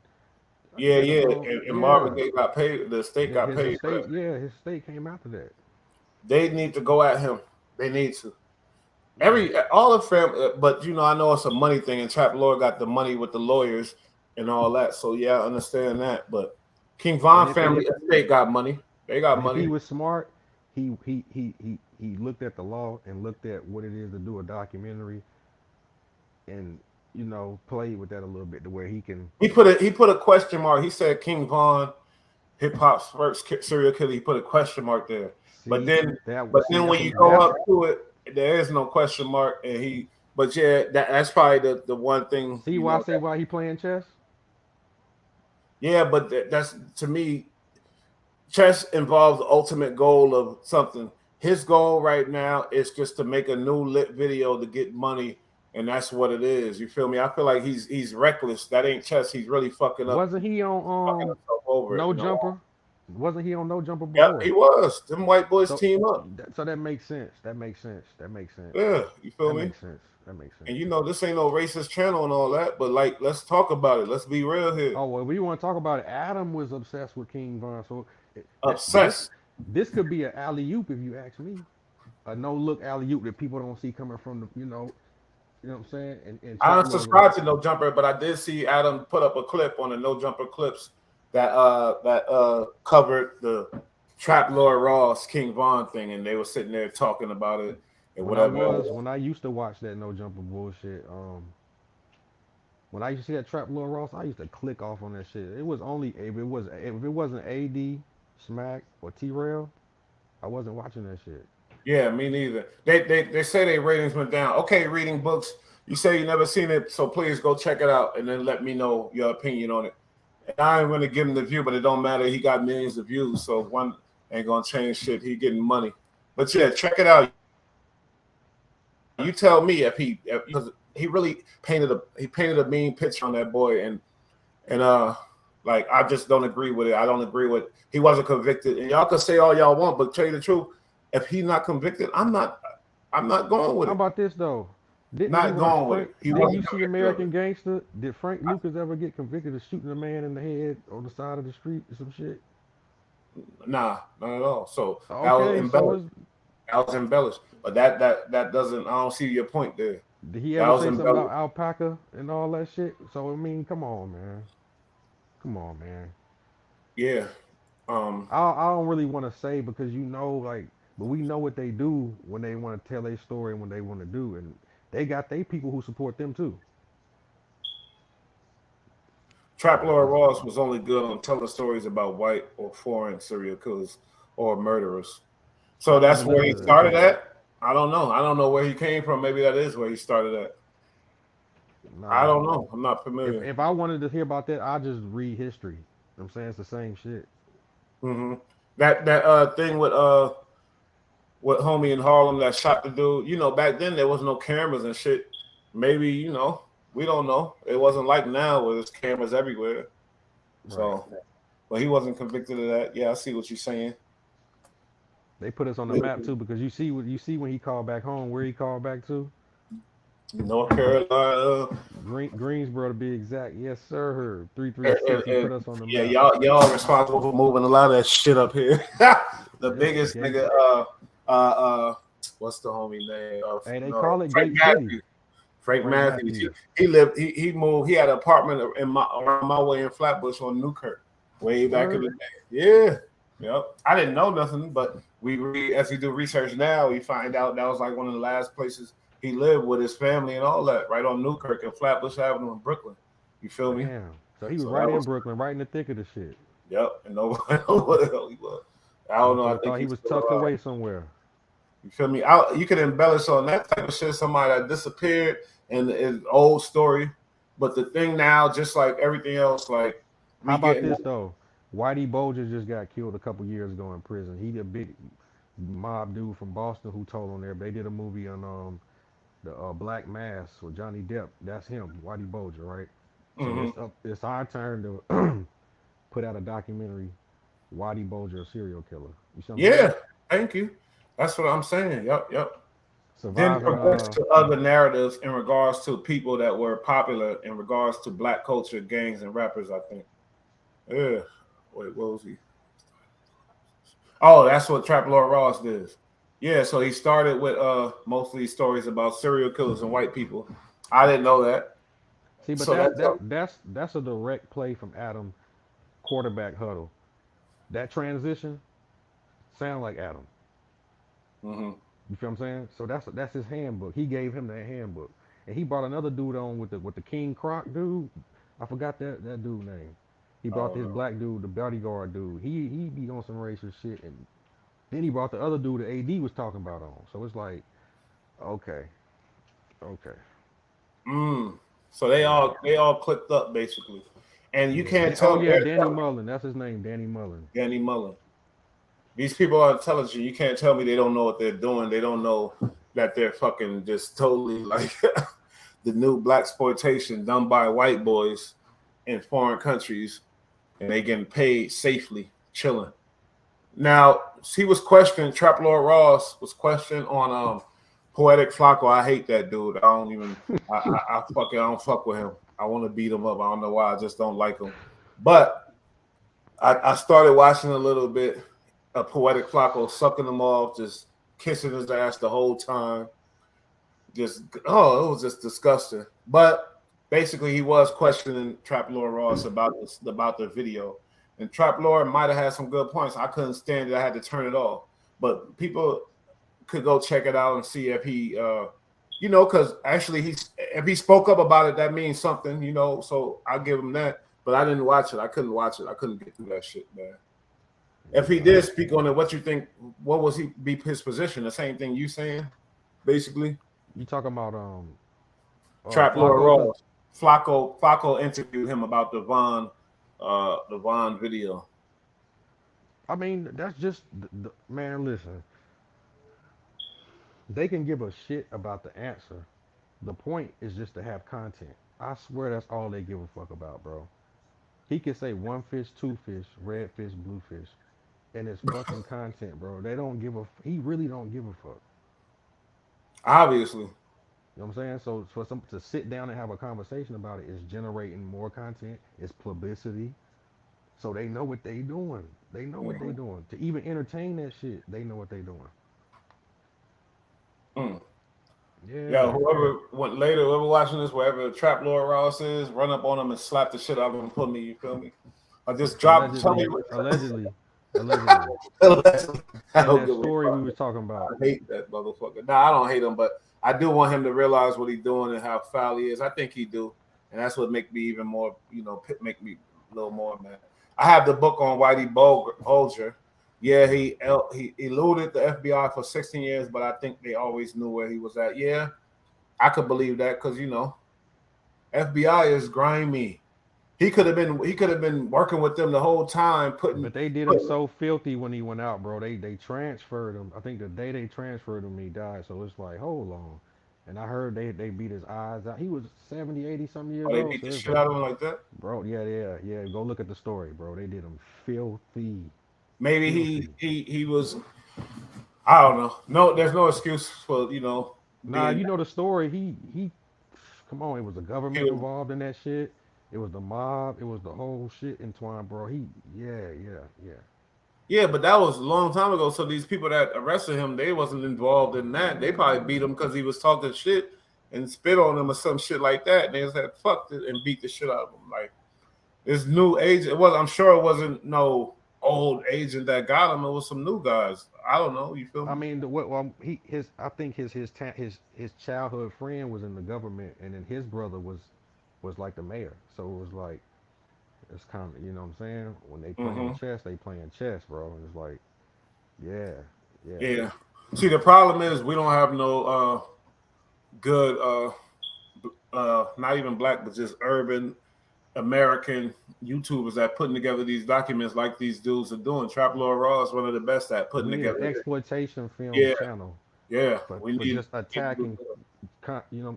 He Yeah, had a yeah. song. And Marvin Yeah, Gaye got paid. The state got his paid for estate. that. Yeah, his estate came after that. They need to go at him. They need to. Yeah. All the family, but I know it's a money thing, and Trap Lord got the money with the lawyers and all that. So yeah, I understand that. But King And Von if and family if estate got money. They got and if he money. was smart, he looked at the law and looked at what it is to do a documentary, and played with that a little bit to where he can He put a question mark. He said King Von, hip hop's first serial killer. He put a question mark there. But see then, that. but See, then that's when you what go that's up to it, there is no question mark. And but yeah, that's probably the one thing see why I say why he playing chess. yeah. But that's to me, chess involves the ultimate goal of something. His goal right now is just to make a new lit video to get money, and that's what it is. You feel me? I feel like he's reckless. That ain't chess. He's really Wasn't he fucking on himself over it. No Jumper? Wasn't he on No Jumper Yep, before? he was. Them white boys So team up. so that makes sense. That makes sense. That makes sense. Yeah, you feel That me? makes sense. That makes sense. And this ain't no racist channel and all that, but like, let's talk about it. Let's be real here. Oh well, we want to talk about it. Adam was obsessed with King Von, so that Obsessed. this could be an alley oop if you ask me. A no look alley oop that people don't see coming from the you know what I'm saying. And I Trap don't Lord gonna subscribe to No Jumper, but I did see Adam put up a clip on the No Jumper clips that covered the Trap Lord Ross King Von thing, and they were sitting there talking about it and whatever else. when I used to watch that No Jumper bullshit. When I used to see that Trap Lord Ross, I used to click off on that shit. It was only if it wasn't AD, Smack, or T Rail, I wasn't watching that shit. Yeah, me neither. They say their ratings went down. Okay, reading books. You say you never seen it, so please go check it out and then let me know your opinion on it. And I ain't gonna give him the view, but it don't matter. He got millions of views, so one ain't gonna change shit. He getting money. But yeah, check it out. You tell me because he really painted a mean picture on that boy and Like I just don't agree with it. I don't agree with he wasn't convicted. And y'all can say all y'all want, but tell you the truth, if he's not convicted, I'm not going with How it. about this though? Didn't you Not watch going with Frank? it. He Didn't you wasn't see convicted of American it. Gangster? Did Frank Lucas ever get convicted of shooting a man in the head on the side of the street or some shit? Nah, not at all. So that was Okay, so embellished. it's, That was embellished. But that doesn't. I don't see your point there. did he That ever was say something about embellished. alpaca and all that shit? So I mean, come on, man. Come on, man. Yeah. Um. I don't really want to say because you know, like, but we know what they do when they want to tell their story and when they want to do, and they got they people who support them too. Trap So Lord it's Ross was only good on telling stories about white or foreign serial killers or murderers. So I that's never where listened he to that. started at. I don't know. I don't know where he came from. Maybe that is where he started at. I Nah, don't know. I'm not familiar. if I wanted to hear about that, I just read history. I'm saying it's the same shit. hmm That thing with homie in Harlem that shot the dude. You know, back then there was no cameras and shit. Maybe we don't know. It wasn't like now where there's cameras everywhere. Right. So, but he wasn't convicted of that. Yeah, I see what you're saying. They put us on the map too because you see when he called back home, where he called back to? North Carolina. Greensboro to be exact. Yes, sir. Three three And, six. and, He and put us on the yeah, map. y'all are responsible for moving a lot of that shit up here. The Yeah, biggest gate. nigga, what's the homie name? Hey, they No, call it Frank Gate City. Matthews. Frank Frank Matthews. Matthews. He lived. He moved. He had an apartment in my around my way in Flatbush on Newkirk, way back in Word. the day. Yeah, yep. I didn't know nothing, but as we do research now, we find out that was like one of the last places he lived with his family and all that, right on Newkirk and Flatbush Avenue in Brooklyn. You feel me? Damn. So he was So right that in was Brooklyn, right in the thick of the shit. yep, and nobody know what the hell he was. I don't know. I Motherfucker think thought he he's was still tucked alive. away somewhere. You feel me? You can embellish on that type of shit. Somebody that disappeared and it's old story, but the thing now, just like everything else, like How we about getting this though? Whitey Bulger just got killed a couple years ago in prison. He the big mob dude from Boston who told on there. They did a movie on the Black Mass with Johnny Depp. That's him, Whitey Bulger, right? So hmm it's our turn to put out a documentary, Whitey Bulger, a serial killer. You see what I'm saying? Yeah. Thank you. That's what I'm saying. Yep, yep. Then Surviving. progress to other narratives in regards to people that were popular in regards to black culture, gangs, and rappers. I think. Yeah. Wait, what was he? Oh, that's what Trap Lord Ross did. Yeah, so he started with mostly stories about serial killers and white people. I didn't know that. See, but So that's that's a direct play from Adam, quarterback huddle. That transition sound like Adam. mm-hmm. You feel what I'm saying? So that's his handbook. He gave him that handbook, and he brought another dude on with the King Croc dude. I forgot that dude name. He I brought don't this know. black dude, the bodyguard dude. He be on some racist shit, and then he brought the other dude that AD was talking about on. So it's like, okay, okay, So right, they all clicked up basically, and you yeah. can't Oh tell me yeah, Danny Mullen. That's his name, Danny Mullen. Danny Mullen. These people are intelligent. You can't tell me they don't know what they're doing. They don't know that they're fucking just totally like the new black exploitation done by white boys in foreign countries, and they getting paid safely, chilling. Now he was questioned. Trap Lord Ross was questioned on Poetic Flacco. I hate that dude. I don't even. I don't fuck with him. I want to beat him up. I don't know why. I just don't like him. But I started watching a little bit of Poetic Flacco sucking him off, just kissing his ass the whole time. Just it was just disgusting. But basically, he was questioning Trap Lord Ross about the video, and Trap Lord might have had some good points. I couldn't stand it. I had to turn it off. But people could go check it out and see if he, because actually if he spoke up about it, that means something, So I'll give him that. But I didn't watch it. I couldn't watch it. I couldn't get through that shit, man. If he Yeah, did speak on it, what you think? What was he be his position? The same thing you saying, basically. you talking about Trap Lord Flacco? Ross. Flacco interviewed him about the Von video. I mean, that's just man. Listen, they can give a shit about the answer. The point is just to have content. I swear that's all they give a fuck about, bro. He can say one fish, two fish, red fish, blue fish, and it's fucking content, bro. They don't give a. He really don't give a fuck. Obviously. You know what I'm saying? So for some to sit down and have a conversation about it is generating more content. It's publicity. So they know what they doing. They know what they Mhm. doing. To even entertain that shit, they know what they doing. Mm. Yeah, Yeah. whoever went later, whoever watching this, wherever Trap Lord Ross is, run up on him and slap the shit out of him and put me, you feel me? I just drop, tell me. Allegedly, allegedly, allegedly. I In don't that give a story we fuck. was talking about. I hate that motherfucker. Nah, I don't hate him, but I do want him to realize what he's doing and how foul he is. I think he do, and that's what make me even more, make me a little more mad. I have the book on Whitey Bulger. Yeah, he eluded the FBI for 16 years, but I think they always knew where he was at. Yeah, I could believe that because FBI is grimy. He could have been working with them the whole time, But they did him putting so filthy when he went out, bro. They transferred him. I think the day they transferred him, he died. So it's like, hold on. And I heard they beat his eyes out. He was 70, 80 something years oh, they old. beat So the it's shit like, out of him like that. bro, yeah. Go look at the story, bro. They did him filthy, Maybe he filthy. he he was. I don't know. No, there's no excuse for Nah, being. you know the story. He come on, it was the He government was, involved in that shit. It was the mob. It was the whole shit entwined, bro. Yeah. yeah, but that was a long time ago. So these people that arrested him, they wasn't involved in that. They probably beat him because he was talking shit and spit on them or some shit like that. And they just had fucked it and beat the shit out of him. Like this new agent. I'm sure it wasn't no old agent that got him. It was some new guys. I don't know. You feel I me? mean, the what? Well, I think his childhood friend was in the government, and then his brother was like the mayor. So it was like it's kind of, you know what I'm saying. When Hmm. they playing chess, bro. And it's like, yeah, yeah. Yeah. See, the problem is we don't have no good not even black, but just urban American YouTubers that putting together these documents like these dudes are doing. Trap Lord Raw is one of the best at putting We need an together. exploitation film Yeah, channel yeah. for We need just people attacking,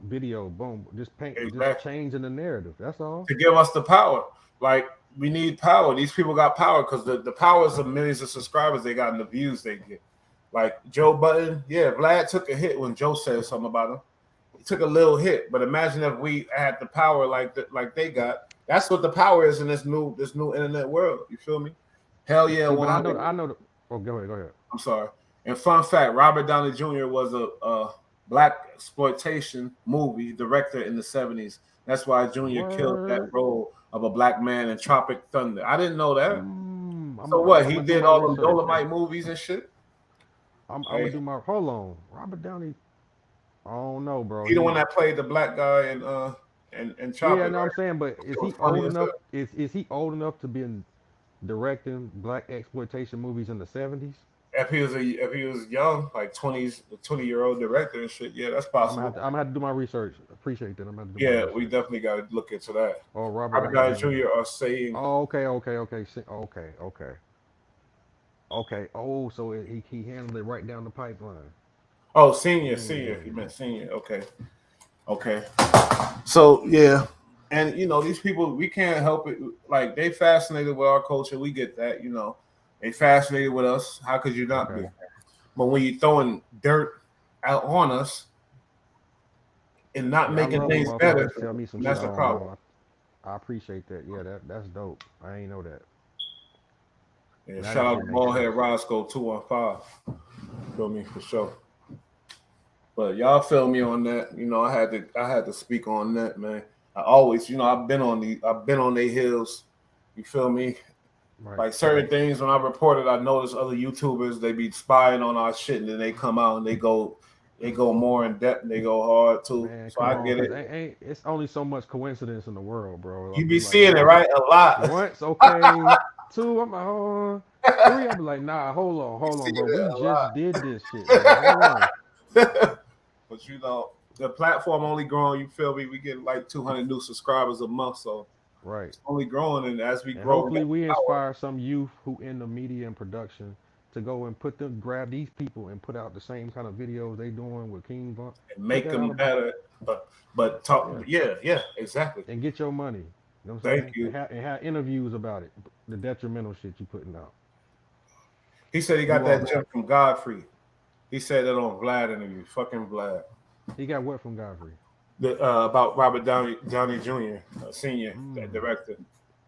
video. Boom, just exactly changing the narrative. That's all. to give us the power. Like we need power. These people got power because the powers of millions of subscribers they got and the views they get. Like Joe Button, yeah, Vlad took a hit when Joe said something about him. He took a little hit, but imagine if we had the power like they got. That's what the power is in this new internet world. You feel me? Hell yeah, See, but 100. I know. Oh, go ahead. I'm sorry. And fun fact: Robert Downey Jr. was a black exploitation movie director in the '70s. That's why Jr. killed that Word. role of a black man in Tropic Thunder. I didn't know that. So what? I'm He gonna do did my all them research. Dolomite movies and shit. I'm gonna Hey, do my. Hold on, Robert Downey. I don't know, bro. he the one that played the black guy in Yeah, Tropic, no, I'm right? saying, but It is was he funny old as enough? hell. Is he old enough to be directing black exploitation movies in the '70s? If he was young, like 20s, 20-year-old director and shit, yeah, that's possible. I'm gonna have to do my research. Appreciate that. I'm gonna have to do my Yeah, we research. definitely got to look into that. Oh, Robert Robert Downey Downey Jr. Jr. are saying, Oh, okay. Okay. Oh, so he handled it right down the pipeline. oh, senior. He Mm. meant senior. Okay. So yeah, and these people, we can't help it. Like they fascinated with our culture. We get that. They fascinated with us. How could you not be? Okay. But when you throwing dirt out on us and not Yeah, I making love when things better, motherfuckers tell me some shit that's I the don't problem. know. I appreciate that. Yeah, that's dope. I ain't know that. Yeah, Now shout that out shit to makes Ballhead sense. Roscoe 215. Feel me for sure. But y'all feel me on that. I had to speak on that, man. I always, I've been on their heels. You feel me? Right. Like certain things when I reported, I noticed other YouTubers they be spying on our shit and then they come out and they go more in depth and they go hard too. Man, So come I on, get cause it. it's only so much coincidence in the world, bro. I'll You be be like seeing it right a lot. once, okay, two, I'm like, oh, three, I'll be like, nah, You hold see on, bro. it We a lot. just did this shit, bro. Hold on. But the platform only growing. You feel me? We get like 200 new subscribers a month, so Right. it's only growing. And as we And grow, we got hopefully we power inspire some youth who in the media and production to go and grab these people and put out the same kind of videos they doing with King Von. and Put make that out them about, better. But talk. yeah, Yeah, exactly. and get your money. You know what I'm Thank saying? you. And have interviews about it, the detrimental shit you putting out. He said he got You that all jump from Godfrey. He said that on Vlad interview. Fucking Vlad. he got what from Godfrey? About Robert Downey Jr., senior Mm, director.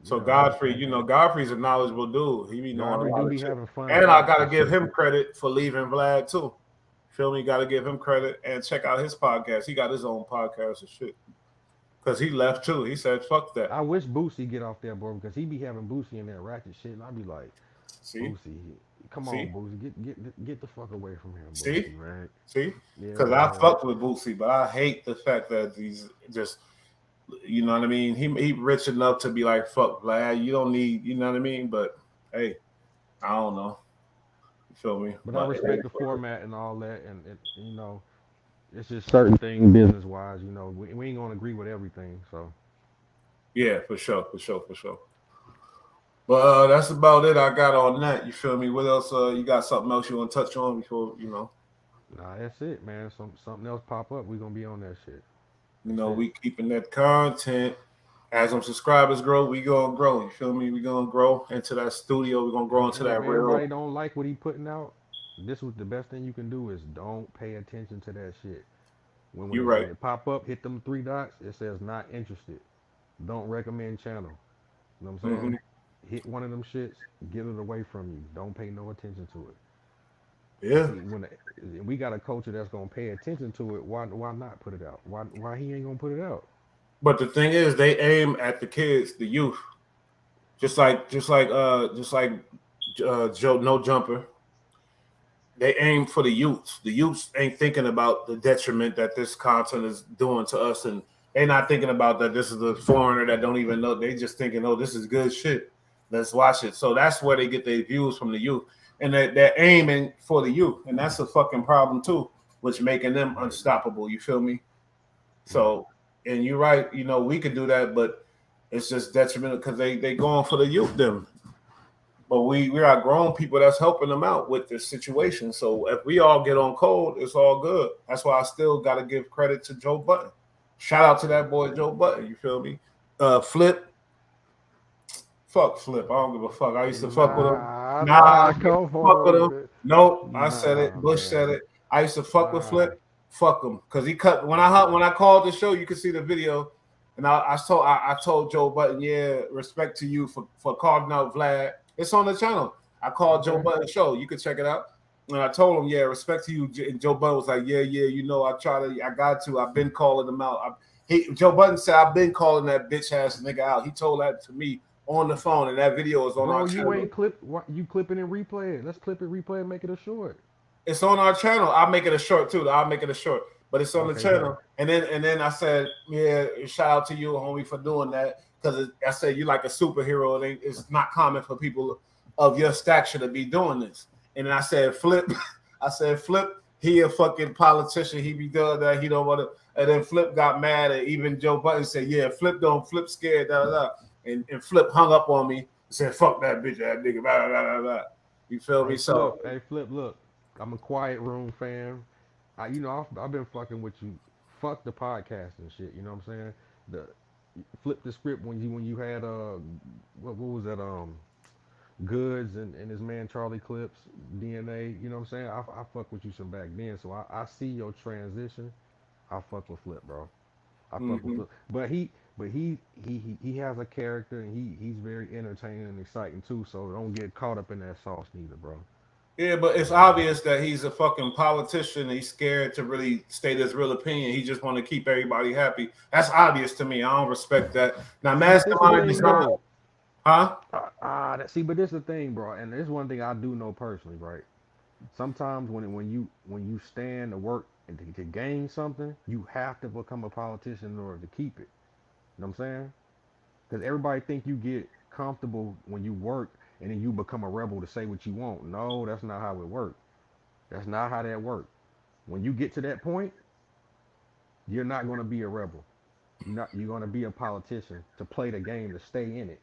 So yeah, yeah. Godfrey, Godfrey's a knowledgeable dude. He be knowing a Godfrey do lot of be shit. having fun And I facts gotta and give shit. him credit for leaving Vlad too. Feel me? Gotta give him credit and check out his podcast. He got his own podcast and shit. Cause he left too. He said, "Fuck that." I wish Boosie get off there, bro, because he be having Boosie in that ratchet shit, and I be like, See, Boosie, come on, see, Boosie, get the fuck away from him, see, Boosie, man. see. Yeah, Cause I man. fucked with Boosie, but I hate the fact that he's just, you know what I mean. He rich enough to be like, "Fuck Vlad." You don't need, you know what I mean. But hey, I don't know. You feel me? But I But respect the format and all that, and it's just certain things business wise. We ain't gonna agree with everything, so. yeah, for sure, for sure, for sure. But that's about it I got on that. You feel me? What else? You got something else you want to touch on before Nah, that's it, man. Something else pop up, we gonna be on that shit. you That's know it. we keeping that content. As some subscribers grow, we gonna grow. You feel me? We gonna grow into that studio. We gonna grow into And if that real. everybody don't like what he putting out, this was the best thing you can do is don't pay attention to that shit. When when You it right. when it pop up, hit them three dots. It says not interested. Don't recommend channel. You know what I'm Mm-hmm. saying? Hit one of them shits. Get it away from you. Don't pay no attention to it. And Yeah. see, we got a culture that's gonna pay attention to it, why not put it out? Why he ain't gonna put it out? But the thing is, they aim at the kids, the youth, just like Joe No Jumper. They aim for the youths. The youths ain't thinking about the detriment that this content is doing to us, and they not thinking about that this is a foreigner that don't even know. They just thinking, oh, this is good shit. Let's watch it. So that's where they get their views from the youth, and they're aiming for the youth, and that's a fucking problem too, which making them Right, unstoppable. You feel me? right. So, and you're right. We could do that, but it's just detrimental because they going for the youth them. But we are grown people that's helping them out with this situation. So if we all get on code, it's all good. That's why I still got to give credit to Joe Button. Shout out to that boy Joe Button. You feel me? Flip, fuck Flip. I don't give a fuck. I used to fuck with him. Nah, Nah, I nah, used to come fuck with on, him. man. Nope, I said it. Nah, Bush said man. it. I used to fuck with Nah, Flip. Fuck him because he cut when I called the show. You can see the video, and I told Joe Button, yeah, respect to you for calling out Vlad. It's on the channel. I called Joe okay. Button show. You can check it out. And I told him, yeah, respect to you. And Joe Button was like, yeah, I got to. I've been calling him out. Joe Button said, I've been calling that bitch ass nigga out. He told that to me on the phone, and that video is on our Bro, you channel. ain't you clip it and replay it. Let's clip it, replay it, make it a short. It's on our channel. I'll make it a short too. I'll make it a short, but it's on the Okay, bet. channel. And then I said, yeah, shout out to you, homie, for doing that because I said you like a superhero. It's not common for people of your stature to be doing this. And then I said, Flip. I said, Flip. He a fucking politician. He be doing that. He don't want to. And then Flip got mad, and even Joe Button said, yeah, Flip scared. Da, da, da. And Flip hung up on me and said, fuck that bitch, that nigga. Blah, blah, blah, blah. You feel me? So Hey Flip, look, I'm a quiet room fan. I've been fucking with you. Fuck the podcast and shit. You know what I'm saying? The flip the script when you had what was that Goods and his man Charlie Clips DNA. You know what I'm saying? I fuck with you some back then, so I see your transition. I fuck with Flip, bro. I fuck with mhm. Flip, but he has a character and he's very entertaining and exciting too. So don't get caught up in that sauce neither, bro. Yeah, but it's You know what I'm obvious that he's a fucking politician. He's scared to really state his real opinion. He just want to keep everybody happy. That's obvious to me. I don't respect that. Now, See, but this the Mastermind thing Design, though. huh? But this the thing, bro, and there's one thing I do know personally, right? Sometimes when you stand to work and to gain something, you have to become a politician in order to keep it. You know what I'm saying? Because everybody think you get comfortable when you work and then you become a rebel to say what you want. No, that's not how it works. That's not how that works. When you get to that point, you're not going to be a rebel. You're going to be a politician to play the game to stay in it.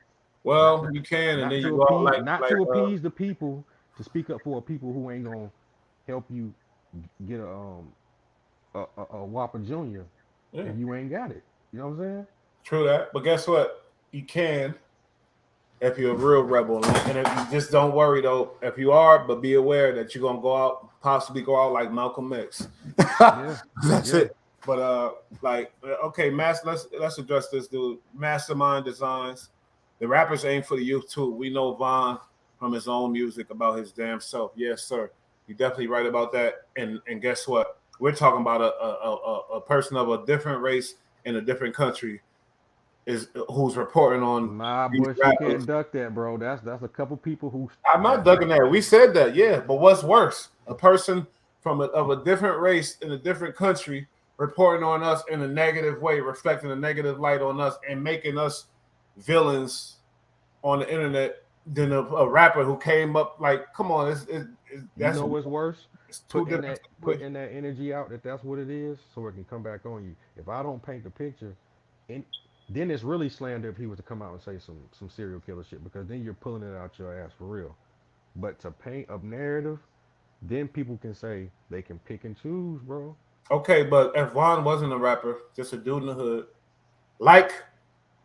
Not Well, to you can, and not then you to go out appease like not like to appease the people, to speak up for people who ain't gonna help you get a Whopper Junior yeah, if you ain't got it. You know what I'm saying? true that. But guess what? You can if you're a real rebel, and if you just don't worry though. If you are, but be aware that you're gonna go out, possibly go out like Malcolm X. Yeah, That's yeah. it. But okay, let's address this dude. Mastermind Designs. The rappers aim for the youth too. We know Von from his own music about his damn self. Yes, sir. You're definitely right about that. And guess what? We're talking about a person of a different race in a different country is who's reporting on Nah, these Bush, you rappers. can't duck that, bro. That's a couple people who. I'm not ducking that. We said that, yeah. But what's worse? A person of a different race in a different country reporting on us in a negative way, reflecting a negative light on us, and making us villains on the internet than a rapper who came up like, come on, You know what's worse? it's two Putting different that situations. putting that energy out that that's what it is, so it can come back on you. If I don't paint the picture, and then it's really slander if he was to come out and say some serial killer shit, because then you're pulling it out your ass for real. But to paint a narrative, then people can say they can pick and choose, bro. Okay, but if Vaughn wasn't a rapper, just a dude in the hood, like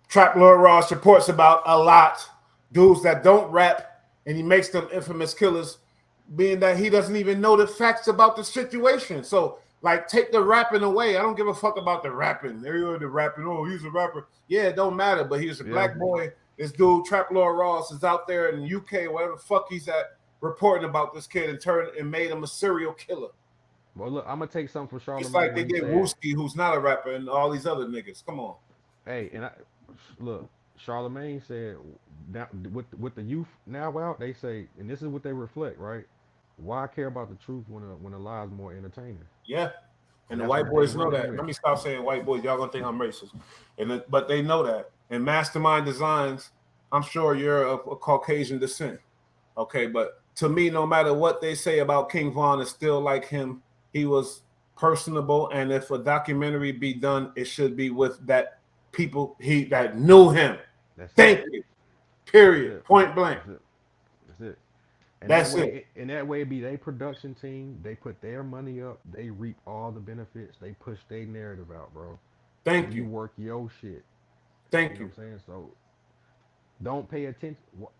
Trap Lord Ross reports about a lot, dudes that don't rap, and he makes them infamous killers, being that he doesn't even know the facts about the situation. So, like, take the rapping away. I don't give a fuck about the rapping. They're the rapping. Oh, he's a rapper. Yeah, it don't matter. But he was a black boy. This dude, Trap Lord Ross, is out there in the UK, wherever the fuck he's at, reporting about this kid and made him a serial killer. Well, look, I'm gonna take something from Charlamagne. Just like they when he did said, Wooski, who's not a rapper, and all these other niggas. Come on. Hey, and look, Charlamagne said now with the youth now out, they say, and this is what they reflect, right? Why care about the truth when a lie is more entertaining? Yeah. And the that's white what they boys know running that. with. Let me stop saying white boys. Y'all gonna think I'm racist, but they know that. And Mastermind Designs, I'm sure you're of a Caucasian descent. Okay, but to me, no matter what they say about King Von, it's still like him. He was personable, and if a documentary be done, it should be with that people that knew him. That's Thank it. you. That's Period. it. Point blank. That's it. That's it. And That's that way, it. and that way, be they production team. They put their money up. They reap all the benefits. They push their narrative out, bro. Thank You you. work your shit. Thank You know you. what I'm saying? So don't pay attention,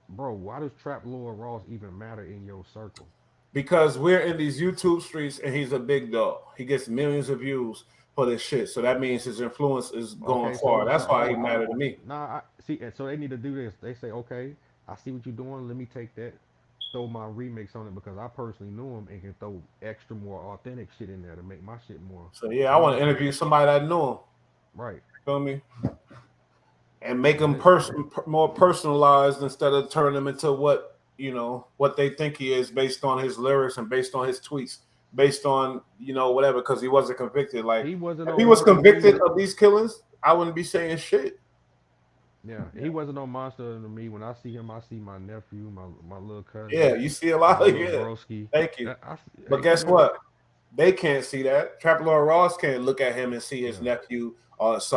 bro. Why does Trap Lord Ross even matter in your circle? Because we're in these YouTube streets and he's a big dog. He gets millions of views for this shit. So that means his influence is going Okay, far. That's why he hold on. mattered to me. Nah, I see. And so they need to do this. They say, okay, I see what you're doing. Let me take that, throw my remix on it because I personally knew him and can throw extra more authentic shit in there to make my shit more So yeah, I want to meaningful. interview somebody that knew him. Right. Feel me? And make That's him it. more personalized instead of turning him into what they think he is based on his lyrics and based on his tweets, based on whatever. Because he wasn't convicted. Like He wasn't if no he was monster to convicted me. of these killings, I wouldn't be saying shit. Yeah, he wasn't no monster to me. When I see him, I see my nephew, my little Yeah, cousin, you see a lot my of little yeah. broski. Thank you. But Hey, guess man, what? They can't see that. Trap Lord Ross can't look at him and see his yeah. nephew or his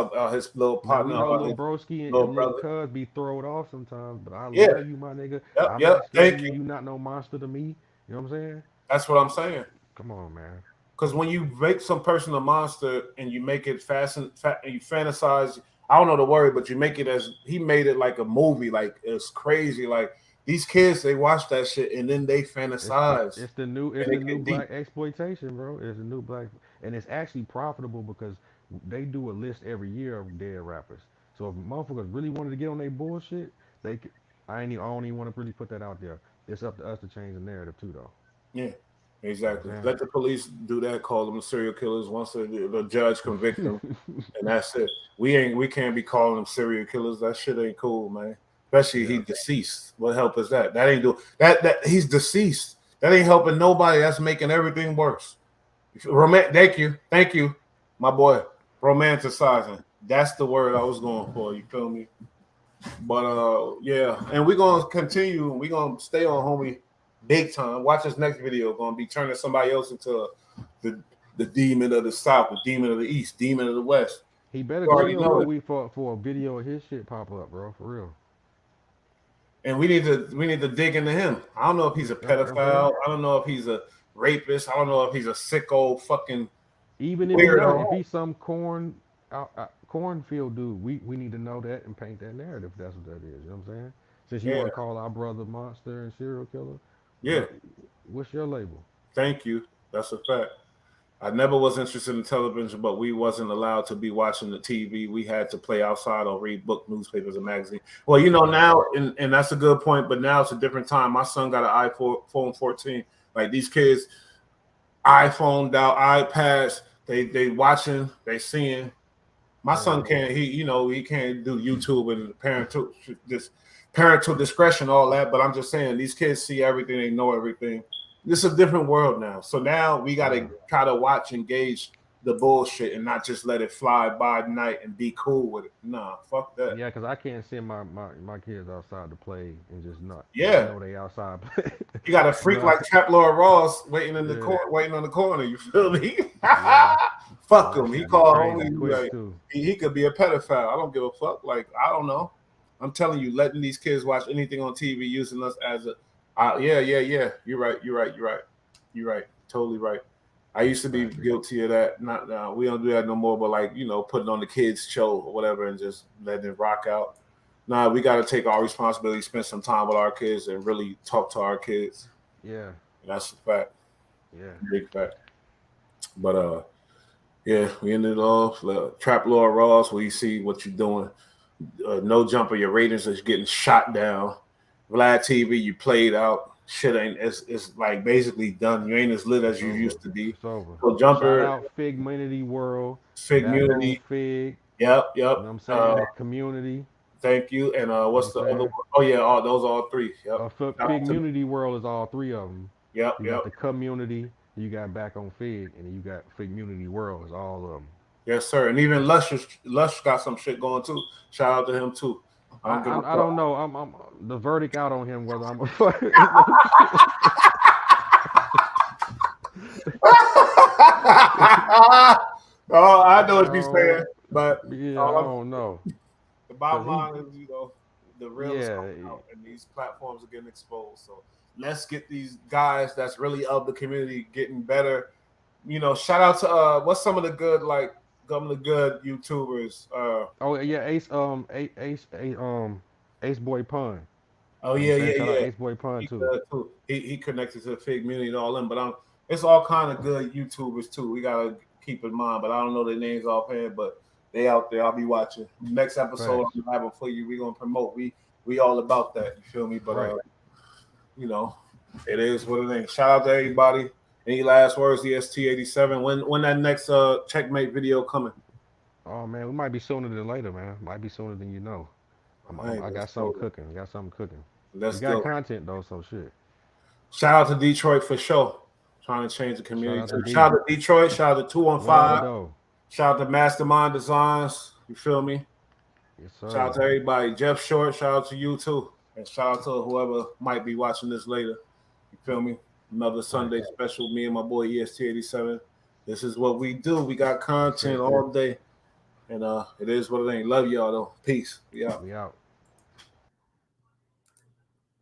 little Now we partner know or little his broski little and little brother. cuz be throwed off sometimes, but I Yeah. love you, my nigga. Yep. I'm Yep. not scared of Thank you. you. You not no monster to me. You know what I'm saying? That's what I'm saying. Come on, man. Because when you make some person a monster and you make it you fantasize. I don't know the word, but you make it as he made it like a movie. Like it's crazy. Like these kids, they watch that shit and then they fantasize It's and they the new get deep. black exploitation, bro. It's the new black, and it's actually profitable because they do a list every year of dead rappers. So if motherfuckers really wanted to get on their bullshit, they could. I don't even want to really put that out there. It's up to us to change the narrative too, though. Yeah, You know exactly. what Let the police do that. Call them serial killers once the judge convict them, I'm saying? and that's it. We can't be calling them serial killers. That shit ain't cool, man. Especially he Yeah. deceased. What help is that? That ain't do that. He's deceased. That ain't helping nobody. That's making everything worse. Thank you, my boy. Romanticizing. That's the word I was going for. You feel me? But yeah, and we're gonna continue. We're gonna stay on homie big time. Watch this next video. Gonna be turning somebody else into the demon of the south, the demon of the east, demon of the west. He better You go already there know before it. for a video of his shit pop up, bro. For real. And we need to dig into him. I don't know if he's a You know what I'm saying? pedophile. I don't know if he's a rapist. I don't know if he's a sick old fucking Even if he not, weirdo. if he's some cornfield dude. We need to know that and paint that narrative. That's what that is. You know what I'm saying? Since you Yeah, want to call our brother monster and serial killer, yeah. what what's your label? Thank you. That's a fact. I never was interested in television, but we wasn't allowed to be watching the TV. We had to play outside or read book, newspapers, and magazines. Well, Right. now, and that's a good point, but now it's a different time. My son got an iPhone 14. Like these kids, iPhone out, iPads, they watching, they seeing. My son can't, he can't do YouTube and parental discretion, all that. But I'm just saying, these kids see everything, they know everything. This is a different world now. So now we got to try to watch, engage the bullshit, and not just let it fly by night and be cool with it. Nah, fuck that. Yeah, because I can't send my kids outside to play and just not Yeah, know they outside play. you got a You freak know, like Trap Lord Ross waiting in the yeah, court, waiting on the corner. You feel me? yeah. Fuck And that him. He shit get called crazy homie. quick Like too. he could be a pedophile. I don't give a fuck. Like I don't know. I'm telling you, letting these kids watch anything on TV, using us as a, yeah. You're right. Totally right. I used to be guilty of that. Not now. We don't do that no more. But like putting on the kids show or whatever and just letting it rock out. Nah, we got to take our responsibility, spend some time with our kids, and really talk to our kids. Yeah, That's a fact. yeah. Big fact. But yeah, we ended off Trap Lord Ross. We see what you're doing. No jumper, your ratings is getting shot down. Vlad TV, you played out. Shit ain't it's like basically done. You ain't as lit as It's you over. used to be. It's over. So Shout jumper, out Figmunity World, back on Figmunity. Fig. Yep. You know what I'm saying? Community. Thank you. And You know what's what the I'm other one? saying? Oh yeah, those are all three. Yep. Shout out to them. Figmunity World is all three of them. You Yep. got the community, you got back on Fig, and then you got Figmunity World is all of them. Yes, sir. And even Lush got some shit going too. Shout out to him too. I don't give a I fuck. don't know. I'm the verdict out on him whether I'm a Oh, I know what you're saying, oh, but yeah, I all don't know. the Cause bottom he line is, the real is yeah, coming out, and these platforms are getting exposed. So let's get these guys that's really of the community getting better. Shout out to what's some of the good good YouTubers. oh yeah, Ace Boy Pun. Oh You know what I'm yeah, saying? yeah, Shout out yeah. Ace Boy Pun He too. good too. He connected to the Fig community and all them, but it's all kind of good YouTubers too. We gotta keep in mind, but I don't know their names offhand, but they out there. I'll be watching. Next episode Facts. I'm gonna have them for you. We're gonna promote. We all about that. You feel me? But Right. you know, it is what it is. Shout out to everybody. Any last words, EST87? When that next checkmate video coming? Oh man, we might be sooner than later, man. Might be sooner than you know. All right, I got let's something go. cooking. I got something cooking. We Let's got go. content though, so shit. Shout out to Detroit for sure. Trying to change the Shout community. out to D. Shout out to Detroit. Shout out to What up 215. though? Shout out to Mastermind Designs. You feel me? Yes Shout out sir. to everybody. Jeff Short, shout out to you too. And shout out to whoever might be watching this later. You feel me? Another Sunday special. Me and my boy EST87. This is what we do. We got content all day. And it is what it ain't. Love y'all though. Peace. We out. We out.